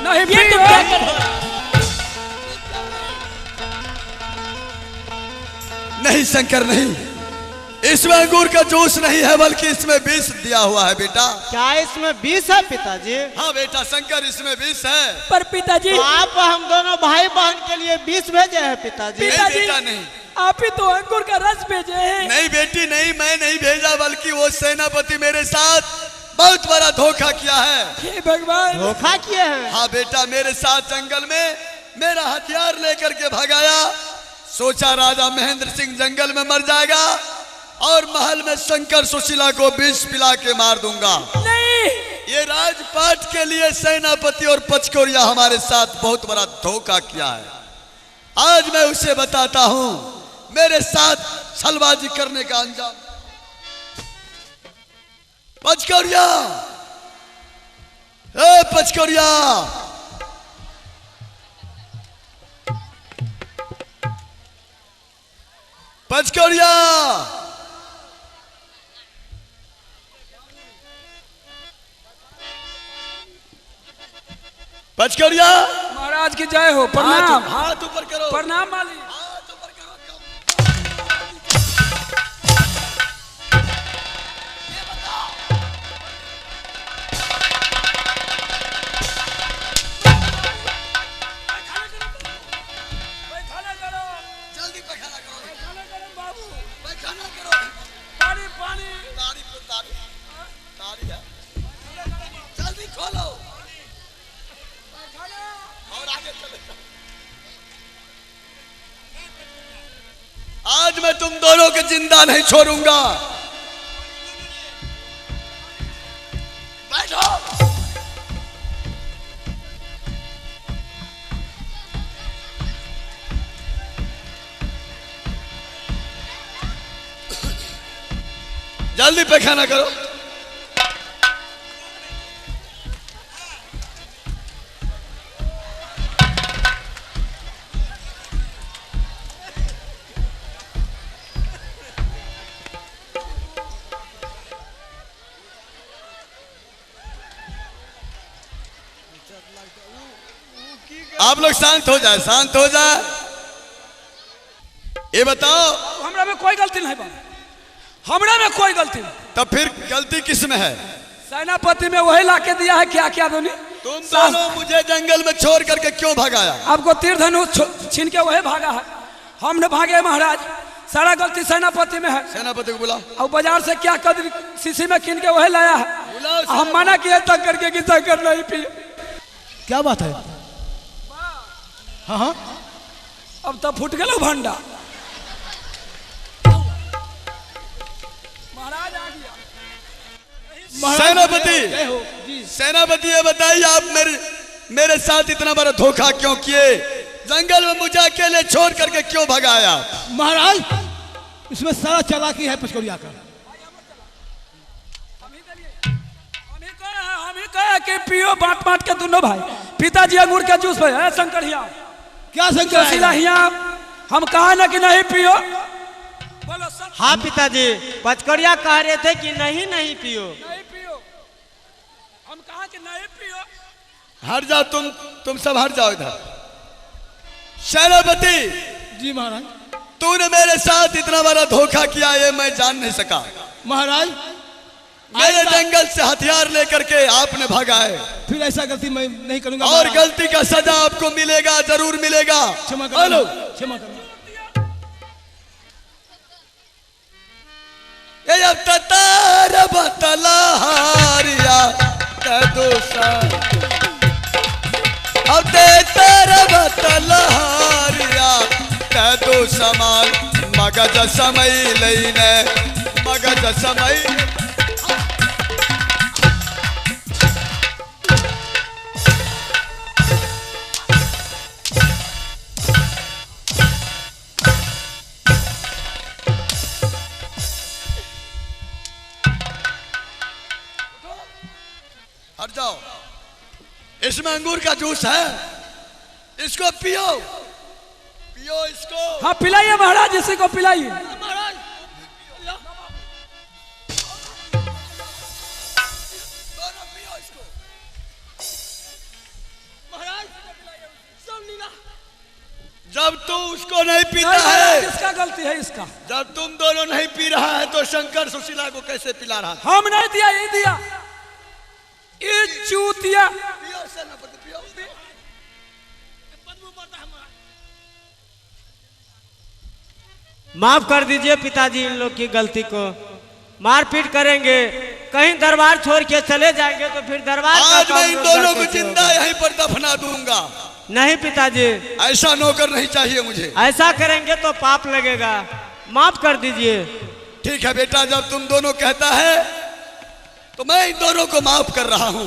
[SPEAKER 1] नहीं
[SPEAKER 7] ये
[SPEAKER 1] पियो।
[SPEAKER 7] तुम क्या कर रहे हो?
[SPEAKER 2] नहीं शंकर नहीं, इसमें अंगूर का जूस नहीं है बल्कि इसमें विष दिया हुआ है बेटा।
[SPEAKER 3] क्या इसमें विष है पिताजी?
[SPEAKER 2] हाँ बेटा शंकर, इसमें विष है।
[SPEAKER 7] पर पिताजी
[SPEAKER 3] तो आप हम दोनों भाई बहन के लिए विष भेजे हैं पिताजी।
[SPEAKER 2] नहीं
[SPEAKER 7] पिताजी
[SPEAKER 2] बेटा नहीं,
[SPEAKER 7] आप ही तो अंकुर का रस भेजे हैं।
[SPEAKER 2] नहीं बेटी नहीं, मैं नहीं भेजा बल्कि वो सेनापति मेरे साथ बहुत बड़ा धोखा किया है।
[SPEAKER 7] हे भगवान
[SPEAKER 3] धोखा किए हैं।
[SPEAKER 2] हाँ बेटा, मेरे साथ जंगल में मेरा हथियार लेकर के भगाया। सोचा राजा महेंद्र सिंह जंगल में मर जाएगा और महल में शंकर सुशीला को विष पिला के मार दूंगा।
[SPEAKER 7] नहीं
[SPEAKER 2] ये राजपाट के लिए सेनापति और पचकोरिया हमारे साथ बहुत बड़ा धोखा किया है। आज मैं उसे बताता हूं मेरे साथ छलबाजी करने का अंजाम। पचकोरिया, ए पचकोरिया, पचकोरिया, पचकड़िया
[SPEAKER 1] महाराज की जय हो। प्रणाम।
[SPEAKER 2] हाथ ऊपर करो।
[SPEAKER 1] प्रणाम माली।
[SPEAKER 2] हाथ ऊपर करो। जल्दी पैखाना करो। पैखाना करो।
[SPEAKER 1] पानी पानी।
[SPEAKER 2] तारी पे तारी। तारी है। जल्दी खोलो। और आगे चले। आज मैं तुम दोनों को जिंदा नहीं छोड़ूंगा। बैठो। जल्दी पैखाना करो। आप लोग शांत हो जाए, शांत हो जाए। ये बताओ,
[SPEAKER 1] हमरा में कोई गलती नहीं बा। हमरा में कोई गलती नहीं।
[SPEAKER 2] तब फिर गलती किस में है?
[SPEAKER 1] सेनापति में वही लाके दिया है। क्या क्या दोनी
[SPEAKER 2] तुम दोनों मुझे जंगल में छोड़ करके क्यों भगाया?
[SPEAKER 1] आपको तीर धनुष छीन के वही भागा है। हम न भागे महाराज। सारा गलती सेनापति में है।
[SPEAKER 2] सेनापति को बुला।
[SPEAKER 1] और बाजार से क्या कद शीशी में कीन के वही लाया है।
[SPEAKER 2] बुलाओ
[SPEAKER 1] हम मना किए तक करके कि शंकर नहीं पिए।
[SPEAKER 4] क्या बात है? हाँ हाँ
[SPEAKER 1] अब तो फूट गलो भंडा। महाराज आ गया।
[SPEAKER 2] सेनापति,
[SPEAKER 4] जय हो जी।
[SPEAKER 2] सेनापति ये बताइए, आप मेरे साथ इतना बड़ा धोखा क्यों किए? जंगल में मुझे अकेले छोड़ करके क्यों भगाया?
[SPEAKER 4] महाराज इसमें सारा चालाकी है पचकड़िया का।
[SPEAKER 1] हम ही कहे कि पियो बांट बांट के दोनों भाई। पिताजी अंगूर के जूस पे है। शंकर हिया
[SPEAKER 4] क्या शंकर
[SPEAKER 1] जोशीला हिया हम कहा ना कि नहीं पियो। बोलो सच।
[SPEAKER 3] हाँ पिताजी, पचकड़िया कह रहे थे कि नहीं नहीं पियो।
[SPEAKER 1] नहीं पियो। हम कहा कि नहीं पियो।
[SPEAKER 2] हट जाओ, तुम सब हट जाओ इधर। सेनापति
[SPEAKER 4] जी महाराज।
[SPEAKER 2] तूने मेरे साथ इतना बड़ा धोखा किया, ये मैं जान नहीं सका।
[SPEAKER 4] महाराज
[SPEAKER 2] मेरे जंगल से हथियार लेकर के आपने भगाए।
[SPEAKER 4] फिर ऐसा गलती मैं नहीं करूंगा।
[SPEAKER 2] और
[SPEAKER 4] महाराज।
[SPEAKER 2] गलती का सजा आपको मिलेगा, जरूर मिलेगा।
[SPEAKER 4] क्षमा
[SPEAKER 2] बोलो।
[SPEAKER 4] करना, क्षमा करना।
[SPEAKER 2] ये अब ततार बतलाहारिया तदोसा अब ते तार बतलाहारिया तदो समान मगज समय लईने मगज समय। हट जाओ। इसमें अंगूर का जूस है, इसको पियो, पियो इसको।
[SPEAKER 1] हाँ पिलाइए महाराज, इसी को पिलाइए।
[SPEAKER 2] महाराज दोनों पियो इसको। महाराज जब तू उसको नहीं पीता
[SPEAKER 1] नहीं,
[SPEAKER 2] है,
[SPEAKER 1] किसका गलती है इसका?
[SPEAKER 2] जब तुम दोनों नहीं पी रहा है तो शंकर सुशीला को कैसे पिला रहा था?
[SPEAKER 1] हम नहीं दिया, ये दिया। ये चूतिया।
[SPEAKER 2] पियो सेनापति, पियो।
[SPEAKER 3] माफ कर दीजिए पिताजी इन लोग की गलती को। मारपीट करेंगे, कहीं दरबार छोड़ के चले जाएंगे तो फिर दरबार का
[SPEAKER 2] आज
[SPEAKER 3] काम
[SPEAKER 2] मैं इन
[SPEAKER 3] लोग
[SPEAKER 2] दोनों
[SPEAKER 3] कैसे
[SPEAKER 2] को जिंदा
[SPEAKER 3] होगा?
[SPEAKER 2] यहीं पर दफना दूंगा।
[SPEAKER 3] नहीं पिताजी,
[SPEAKER 2] ऐसा नौकर नहीं चाहिए मुझे।
[SPEAKER 3] ऐसा करेंगे तो पाप लगेगा। माफ कर दीजिए।
[SPEAKER 2] ठीक है बेटा, जब तुम दोनों कहता है तो मैं इन दोनों को माफ कर रहा हूं।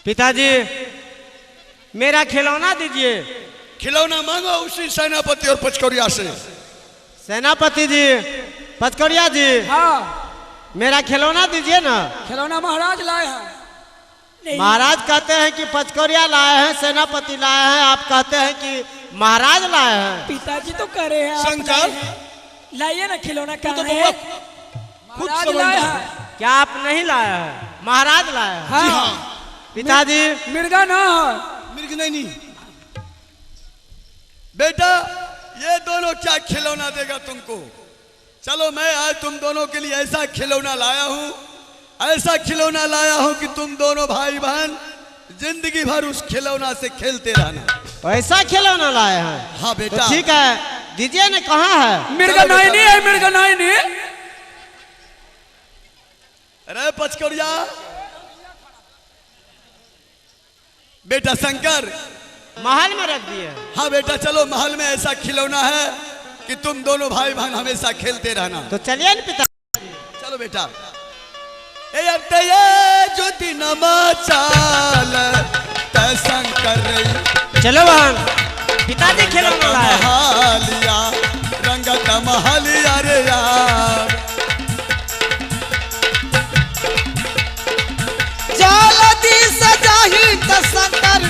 [SPEAKER 3] पिताजी मेरा खिलौना दीजिए।
[SPEAKER 2] खिलौना मांगो उसी सेनापति और पचकौड़िया से।
[SPEAKER 3] सेनापति जी, पचकड़िया जी,
[SPEAKER 1] हाँ
[SPEAKER 3] मेरा खिलौना दीजिए ना।
[SPEAKER 1] खिलौना महाराज लाए हैं। नहीं।
[SPEAKER 3] महाराज कहते हैं कि पचकड़िया लाए हैं, सेनापति लाए हैं, आप कहते हैं कि महाराज लाए हैं।
[SPEAKER 1] पिताजी तो करे हैं, आप
[SPEAKER 4] शंकर।
[SPEAKER 1] लाए हैं। लाइए ना खिलौना।
[SPEAKER 4] तू तो
[SPEAKER 1] कहाँ है?
[SPEAKER 4] बहुत खुद
[SPEAKER 1] महाराज
[SPEAKER 4] समझ
[SPEAKER 1] लाए
[SPEAKER 4] रहा
[SPEAKER 1] हैं।
[SPEAKER 4] है।
[SPEAKER 3] क्या आप नहीं लाया है? महाराज लाया है।
[SPEAKER 4] जी
[SPEAKER 1] हाँ
[SPEAKER 4] हाँ।
[SPEAKER 3] पिताजी
[SPEAKER 1] मिर्गा ना है।
[SPEAKER 4] मिर्ग नहीं।
[SPEAKER 2] बेटा ये दोनों क्या खिलौना देगा तुमको? चलो मैं आज तुम दोनों के लिए ऐसा खिलौना लाया हूँ, ऐसा खिलौना लाया हूँ कि तुम दोनों भाई बहन जिंदगी भर उस खिलौना से खेलते रहना।
[SPEAKER 3] ऐसा खिलौना लाया है?
[SPEAKER 2] हाँ
[SPEAKER 3] तो
[SPEAKER 2] बेटा।
[SPEAKER 3] ठीक है, दीजिए ना। कहाँ है?
[SPEAKER 1] मिर्गा
[SPEAKER 2] चलो
[SPEAKER 1] नहीं
[SPEAKER 2] बेटा।
[SPEAKER 1] है, मिर्गा नहीं।
[SPEAKER 2] अरे पचकड़िया बेटा शंकर।
[SPEAKER 3] महल में रख दिए।
[SPEAKER 2] हाँ बेटा चलो महल में ऐसा खिलौना है कि तुम दोनों भाई बहन हमेशा खेलते रहना।
[SPEAKER 3] तो चलिए ना पिता।
[SPEAKER 2] चलो बेटा। ये जो दिन चाल शंकर रही
[SPEAKER 3] चलो बहन, पिताजी खिलौना लाया है।
[SPEAKER 2] महालिया रंगत महालिया रे यार।
[SPEAKER 5] जालदी सजाही त शंकर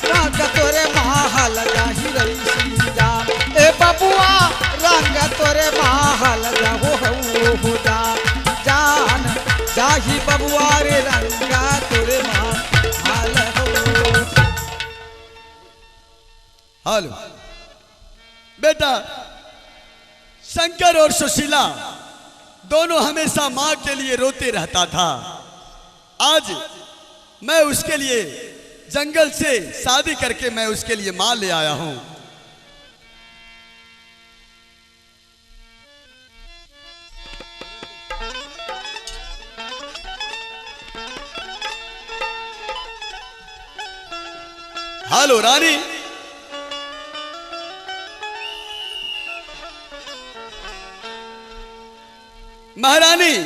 [SPEAKER 5] रंग तोरे महल जाही रही सीजा। ए बबुआ रंग तोरे महल जाहो हो जा जान जाही बबुआ रे रंग तोरे महल हो।
[SPEAKER 2] हेलो बेटा, शंकर और सुशीला दोनों हमेशा माँ के लिए रोते रहता था। आज मैं उसके लिए जंगल से शादी करके मैं उसके लिए माँ ले आया हूँ। हेलो रानी। महारानी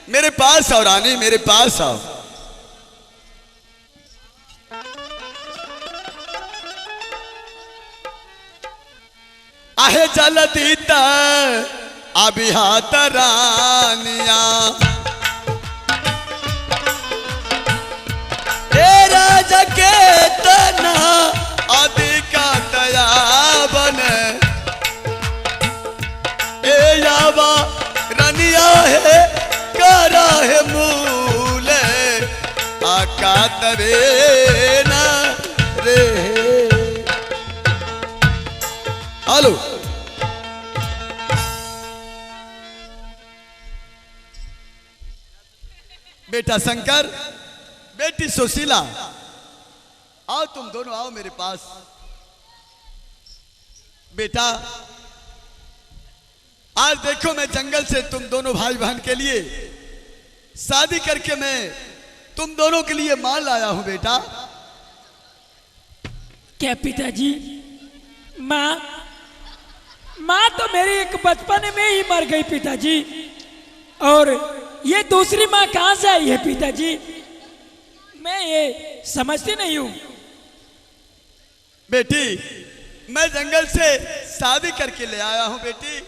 [SPEAKER 2] मेरे पास आओ, रानी मेरे पास आओ। आहे जलती अभी हाथ रानिया राजा के तना अधिका दया बन ए यावा रनिया है करा है मूले आका तवे न रे। हेलो बेटा शंकर, बेटी सुशीला, आओ तुम दोनों आओ मेरे पास। बेटा आज देखो मैं जंगल से तुम दोनों भाई बहन के लिए शादी करके मैं तुम दोनों के लिए माल लाया हूं। बेटा
[SPEAKER 1] क्या पिताजी? माँ तो मेरी एक बचपन में ही मर गई पिताजी, और ये दूसरी माँ कहाँ से आई है पिताजी? मैं ये समझती नहीं हूँ।
[SPEAKER 2] बेटी मैं जंगल से शादी करके ले आया हूं बेटी,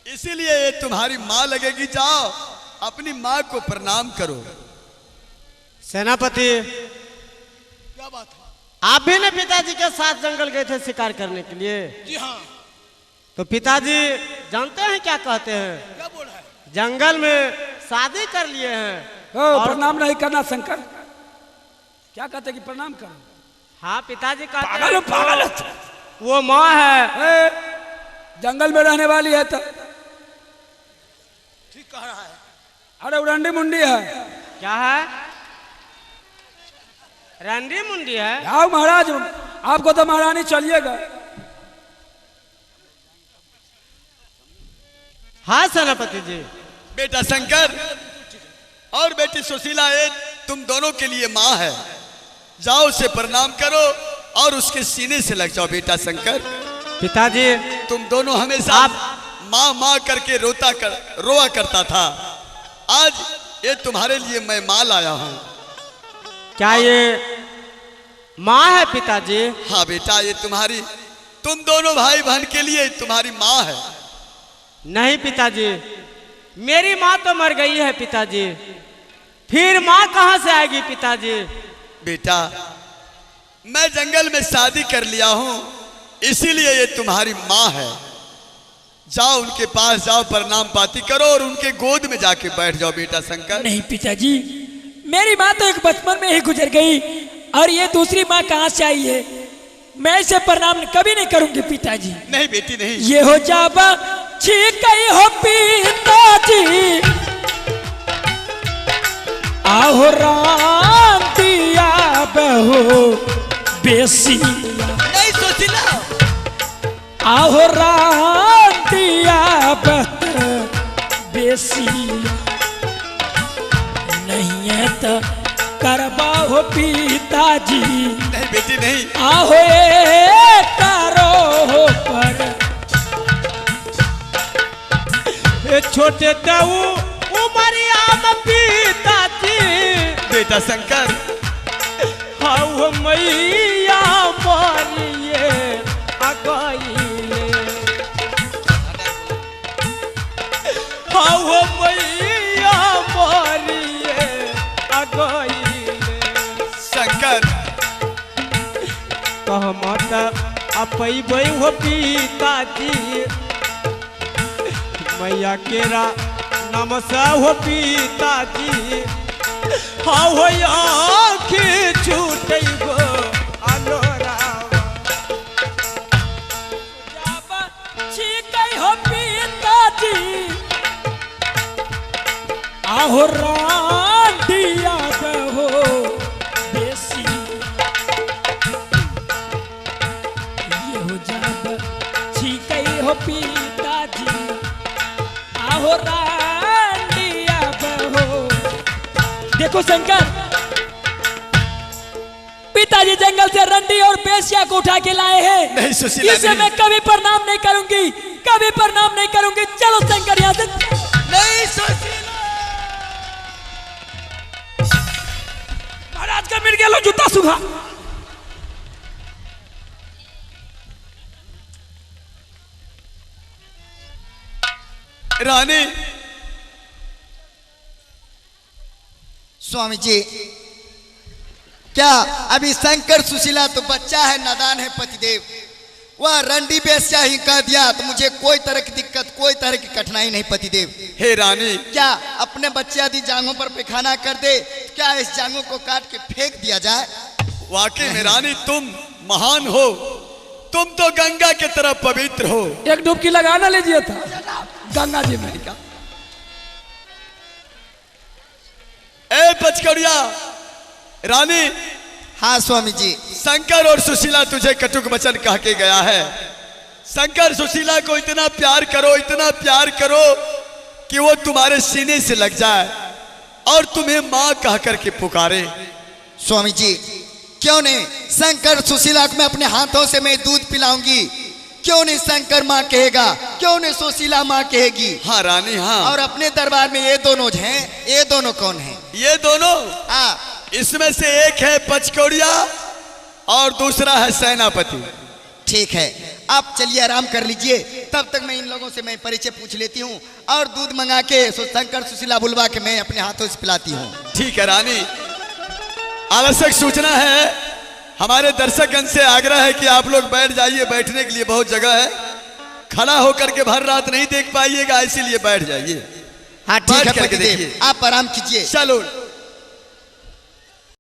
[SPEAKER 2] इसीलिए ये तुम्हारी माँ लगेगी। जाओ अपनी माँ को प्रणाम करो।
[SPEAKER 3] सेनापति,
[SPEAKER 4] क्या बात है?
[SPEAKER 3] आप भी ना पिताजी के साथ जंगल गए थे शिकार करने के लिए?
[SPEAKER 4] जी हाँ।
[SPEAKER 3] तो पिताजी जानते हैं क्या कहते हैं?
[SPEAKER 4] क्या बोल रहा है?
[SPEAKER 3] जंगल में शादी कर लिए हैं।
[SPEAKER 1] ओ, प्रणाम नहीं करना शंकर। क्या कहते कि प्रणाम करो?
[SPEAKER 3] हाँ पिताजी कहते
[SPEAKER 1] पागल
[SPEAKER 3] हैं
[SPEAKER 1] हो, पागल हो।
[SPEAKER 3] वो माँ है।
[SPEAKER 1] जंगल में रहने वाली है तो
[SPEAKER 4] ठीक कह रहा है।
[SPEAKER 1] अरे उड़ंडी मुंडी है।
[SPEAKER 3] क्या है? रंडी मुंडी है।
[SPEAKER 1] आओ महाराज, आपको तो महारानी चलिएगा।
[SPEAKER 3] हाँ सेनापति जी।
[SPEAKER 2] बेटा शंकर और बेटी सुशीला, ये तुम दोनों के लिए माँ है। जाओ उसे प्रणाम करो और उसके सीने से लग जाओ। बेटा शंकर,
[SPEAKER 3] पिताजी
[SPEAKER 2] तुम दोनों हमेशा माँ माँ करके रोआ करता था। आज ये तुम्हारे लिए मैं माँ लाया हूँ।
[SPEAKER 3] क्या ये माँ है पिताजी?
[SPEAKER 2] हाँ बेटा, ये तुम दोनों भाई बहन के लिए तुम्हारी माँ है।
[SPEAKER 3] नहीं पिताजी, मेरी माँ तो मर गई है पिताजी, फिर माँ कहाँ से आएगी पिताजी?
[SPEAKER 2] बेटा मैं जंगल में शादी कर लिया हूँ, इसीलिए ये तुम्हारी माँ है। जाओ उनके पास जाओ, प्रणाम पाती करो और उनके गोद में जाके बैठ जाओ बेटा शंकर।
[SPEAKER 1] नहीं पिताजी, मेरी माँ तो एक बचपन में ही गुजर गई और ये दूसरी माँ कहाँ से आई है? मैं इसे प्रणाम कभी नहीं करूंगी पिताजी।
[SPEAKER 2] नहीं बेटी नहीं।
[SPEAKER 1] ये हो जाबा ठीक हो पिताजी, आहो राम दिया बहो बेसी,
[SPEAKER 2] नहीं सुशीला।
[SPEAKER 1] आहो राम दिया बत बेसी, नहीं है तो करबा हो पिताजी।
[SPEAKER 2] नहीं बेटी नहीं।
[SPEAKER 1] आहो ए करो पर
[SPEAKER 3] छोटे ताऊ उमरिया में पिताजी,
[SPEAKER 2] बेटा शंकर।
[SPEAKER 3] हाउ मैया मारिए अगइले, हाउ मैया मारिए अगइले।
[SPEAKER 2] शंकर
[SPEAKER 3] कहमत अपैबै हो पिताजी, मैया केरा नमसा हो पिताजी, हाँ हो आँखी छूटैगो अलोरावा।
[SPEAKER 1] जाबा ठीक हो पिताजी, आहो राम दिया बहो बेसी, ये हो जाबा ठीक हो पिताजी, आहो राम दिया बहो। देखो शंकर, पिताजी जंगल से रंडी और बेसिया को उठा के लाए हैं।
[SPEAKER 2] नहीं सुशीला
[SPEAKER 1] इसे
[SPEAKER 2] नहीं।
[SPEAKER 1] मैं कभी प्रणाम नहीं करूंगी, कभी प्रणाम नहीं करूंगी। चलो शंकर यहाँ से।
[SPEAKER 2] नहीं सुशीला।
[SPEAKER 1] महाराज का मिल गया, लो जूता सुखा।
[SPEAKER 2] रानी।
[SPEAKER 6] स्वामी जी, क्या अभी शंकर सुशीला तो बच्चा है, नादान है पतिदेव, वह रंडी बेस्या ही कह दिया तो मुझे कोई तरह की दिक्कत, कोई तरह की कठिनाई नहीं पतिदेव।
[SPEAKER 2] हे रानी,
[SPEAKER 6] क्या अपने बच्चे आदि जांघों पर पैखाना कर दे, क्या इस जांघों को काट के फेंक दिया जाए?
[SPEAKER 2] वाकई में रानी तुम महान हो, तुम तो गंगा के तरह पवित्र हो।
[SPEAKER 1] एक डुबकी लगाना लीजिए था गंगा जी में।
[SPEAKER 2] ए पचकड़िया रानी।
[SPEAKER 6] हाँ स्वामी जी।
[SPEAKER 2] शंकर और सुशीला तुझे कटुक वचन कह के गया है। शंकर सुशीला को इतना प्यार करो, इतना प्यार करो कि वो तुम्हारे सीने से लग जाए और तुम्हें माँ कह करके पुकारे।
[SPEAKER 6] स्वामी जी, क्यों नहीं शंकर सुशीला को मैं अपने हाथों से मैं दूध पिलाऊंगी, क्यों नहीं शंकर माँ कहेगा, क्यों नहीं सुशीला माँ कहेगी।
[SPEAKER 2] हाँ रानी हाँ।
[SPEAKER 6] और अपने दरबार में ये दोनों हैं, ये दोनों कौन हैं?
[SPEAKER 2] ये दोनों,
[SPEAKER 6] हाँ,
[SPEAKER 2] इसमें से एक है पचकौड़िया और दूसरा है सेनापति।
[SPEAKER 6] ठीक है, आप चलिए आराम कर लीजिए, तब तक मैं इन लोगों से मैं परिचय पूछ लेती हूँ और दूध मंगा के शंकर सुशीला बुलवा के मैं अपने हाथों से पिलाती हूँ।
[SPEAKER 2] ठीक है रानी। आवश्यक सूचना है, हमारे दर्शकगण से आग्रह है कि आप लोग बैठ जाइए, बैठने के लिए बहुत जगह है, खड़ा होकर के भर रात नहीं देख पाइएगा, इसीलिए बैठ जाइए।
[SPEAKER 6] हाँ ठीक है
[SPEAKER 2] बैठ करके
[SPEAKER 6] पतिदेव,
[SPEAKER 2] देखिए।
[SPEAKER 6] आप आराम कीजिए।
[SPEAKER 2] चलो।